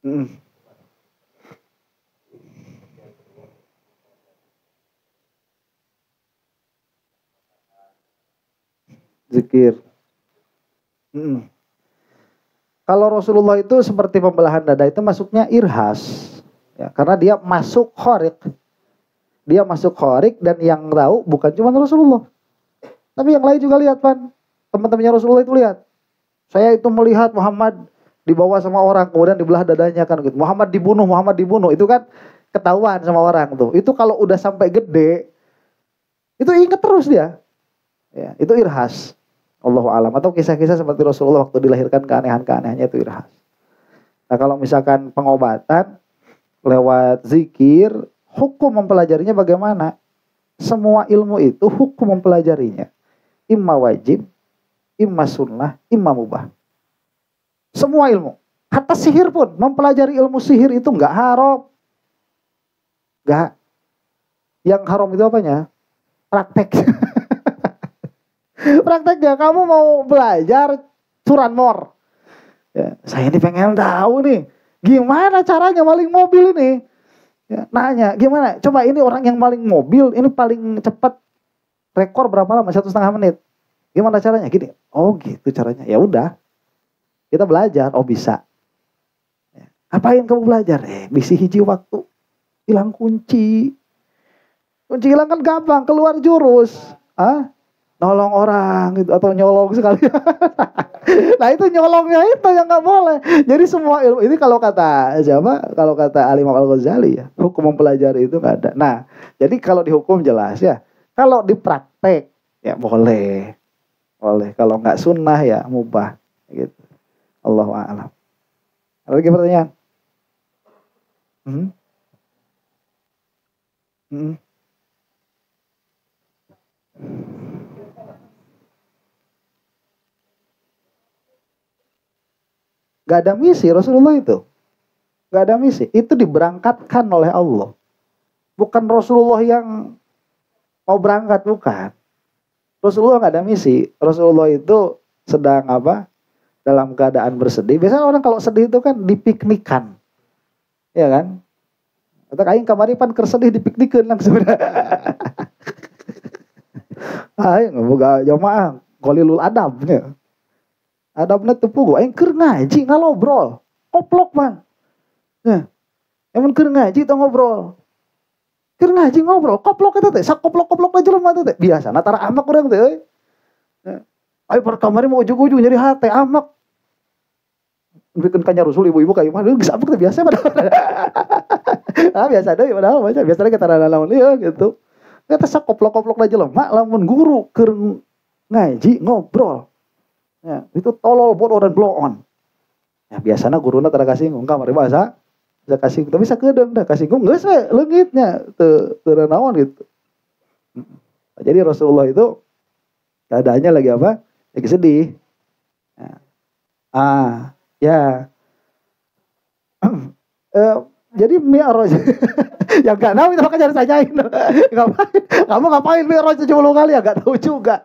Hmm. Zikir. Hmm. Kalau Rasulullah itu seperti pembelahan dada itu masuknya irhas. Ya, karena dia masuk khorik. Dia masuk khorik dan yang tahu bukan cuma Rasulullah. Tapi yang lain juga lihat, Pan. Teman-temannya Rasulullah itu lihat. Saya itu melihat Muhammad dibawa sama orang, kemudian dibelah dadanya kan gitu. Muhammad dibunuh. Itu kan ketahuan sama orang tuh. Itu kalau udah sampai gede, itu inget terus dia. Ya, itu irhas. Allahu alam. Atau kisah-kisah seperti Rasulullah waktu dilahirkan keanehan-keanehannya itu irhas. Nah kalau misalkan pengobatan lewat zikir, hukum mempelajarinya bagaimana? Semua ilmu itu hukum mempelajarinya. Imma wajib, imma sunnah, imma mubah. Semua ilmu. Hatta sihir pun, mempelajari ilmu sihir itu nggak haram. Nggak. Yang haram itu apanya? Praktek. Prakteknya kamu mau belajar curanmor. Ya, saya ini pengen tahu nih, gimana caranya maling mobil ini? Ya, nanya, gimana? Coba ini orang yang maling mobil, ini paling cepat rekor berapa lama? 1,5 menit. Gimana caranya? Gini. Oh gitu caranya. Ya udah, kita belajar. Oh bisa. Ya. Apain kamu belajar? Bisi hiji waktu. Hilang kunci. Kunci hilang kan gampang, keluar jurus. Ah? Nolong orang gitu atau nyolong sekali. Nah itu nyolongnya itu yang nggak boleh. Jadi semua ilmu ini kalau kata siapa? Kalau kata Al-Imam Al-Ghazali ya, hukum mempelajari itu nggak ada. Nah jadi kalau dihukum jelas ya. Kalau dipraktek ya boleh, boleh. Kalau nggak sunnah ya mubah gitu. Allahu a'lam. Ada lagi pertanyaan? Hmm? Hmm? Gak ada misi Rasulullah itu. Gak ada misi. Itu diberangkatkan oleh Allah. Bukan Rasulullah yang mau berangkat, bukan. Rasulullah gak ada misi. Rasulullah itu sedang apa? Dalam keadaan bersedih. Biasanya orang kalau sedih itu kan dipiknikan. Ya kan? Atau aing kamari pan kersedih dipiknikan langsung. Aing boga jamaah qalilul adabnya. Adabna tepugu aing keur ngaji ngalobrol. Koplok man. Nah, emang keur ngaji tong ngobrol. Keur ngaji ngobrol, koplok eta teh, sak koplok-koplok aja jelema teh. Biasa natara amak urang teh euy. Ayo per kamari mau ujug-ujug nyari hate amak. Bikin kanya Rasul ibu-ibu kayak mah geus amak teh biasa padahal. Ah biasa deui padahal baca biasanya kita lawan ieu gitu. Eta sak koplok-koplok aja jelema lamun guru keur ngaji ngobrol. Ya, itu tolol bodoh dan blow on. Ya biasanya guruna tara kasinggung kamari bahasa bisa kasih tapi sakedeung dah kasinggung geus we leungitnya teu naon gitu. Jadi Rasulullah itu keadaannya lagi apa? Lagi sedih. Ya. Jadi Mi'raj yang gak tahu itu makanya harus tanyain. Ngapain? Kamu ngapain Mi'raj 70 kali ya gak tahu juga.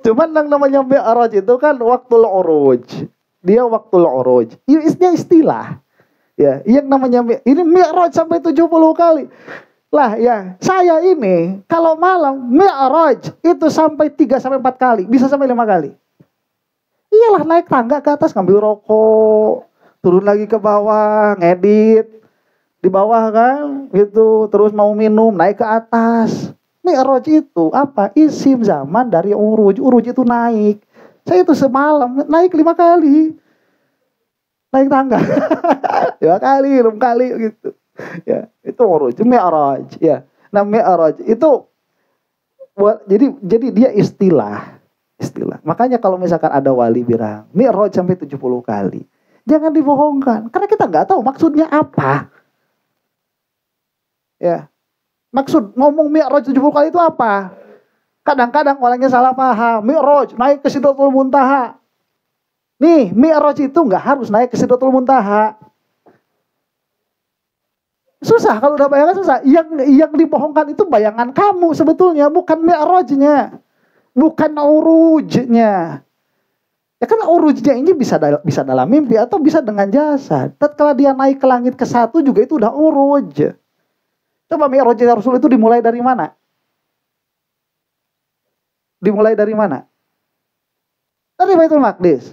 Cuman yang namanya Mi'raj itu kan waktul uruj. Dia waktul uruj. Ini istilah. Ya, yang namanya ini Mi'raj sampai 70 kali. Lah ya, saya ini kalau malam Mi'raj itu sampai 3 sampai 4 kali, bisa sampai 5 kali. Iyalah naik tangga ke atas ngambil rokok, turun lagi ke bawah, ngedit di bawah kan, gitu, terus mau minum naik ke atas. Mi'raj itu apa? Isim zaman dari uruj. Uruj itu naik. Saya itu semalam naik 5 kali. Naik tangga. 2 kali, 6 kali gitu. Ya, itu uruj, Mi'raj ya. Nah, Mi'raj itu jadi dia istilah. Makanya kalau misalkan ada wali bilang Mi'raj sampai 70 kali, jangan dibohongkan karena kita nggak tahu maksudnya apa. Ya. Maksud ngomong Mi'raj 70 kali itu apa? Kadang-kadang orangnya salah paham. Mi'raj naik ke Sidratul Muntaha. Nih, Mi'raj itu nggak harus naik ke Sidratul Muntaha. Susah, kalau udah bayangan susah. Yang dibohongkan itu bayangan kamu sebetulnya, bukan mi'rajnya, bukan urujnya. Ya kan urujnya ini bisa dalam mimpi atau bisa dengan jasad. Tatkala dia naik ke langit ke-1 juga itu udah uruj. Coba mi'rajnya Rasul itu dimulai dari mana? Dimulai dari mana? Dari Baitul Maqdis.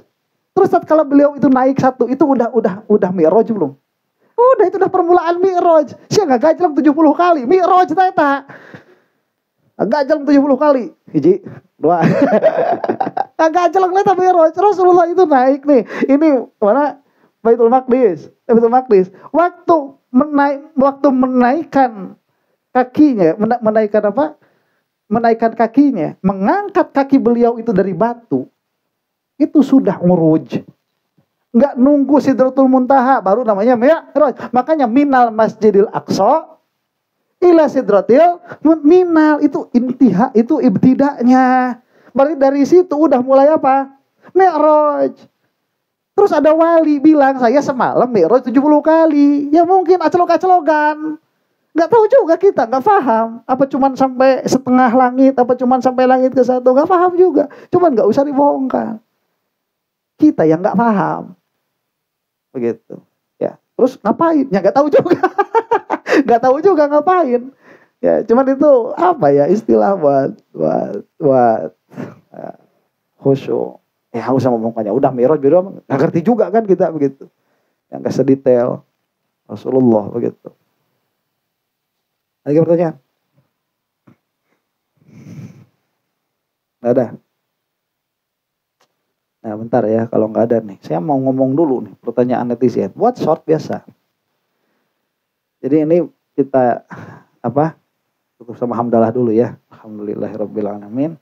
Terus tatkala beliau itu naik 1 itu udah mi'raj belum? Udah, itu udah permulaan mi'raj. Siapa gajlang 70 kali mi'raj eta. Gajlang 70 kali. Hiji, 2. Gajlang eta mi'raj. Rasulullah itu naik nih. Ini mana? Baitul Maqdis. Baitul Maqdis. Waktu menaikkan kakinya, menaikkan apa? Menaikkan kakinya, mengangkat kaki beliau itu dari batu. Itu sudah uruj. Enggak nunggu Sidratul Muntaha baru namanya mi'raj. Makanya minal Masjidil Aqsa ila Sidratil minal itu intiha, itu ibtidanya. Berarti dari situ udah mulai apa? Mi'raj. Terus ada wali bilang saya semalam mi'raj 70 kali. Ya mungkin acelok-acelokan. Enggak tahu juga kita, enggak paham. Apa cuman sampai setengah langit, apa cuman sampai langit ke-1, enggak paham juga. Cuman enggak usah dibohongkan. Kita yang enggak paham. Begitu. Ya, terus ngapain? Ya enggak tahu juga. Enggak tahu juga ngapain. Ya, cuman itu apa ya istilah buat khusyuk. Ya harus sama ngomongnya. Udah mi'raj enggak ngerti juga kan kita begitu. Yang enggak sedetail Rasulullah begitu. Lagi pertanyaan? Nggak ada? Nah bentar ya, kalau nggak ada nih. Saya mau ngomong dulu nih, pertanyaan netizen. Buat short biasa. Jadi ini kita, tutup sama hamdalah dulu ya. Alhamdulillahirrabbilalamin.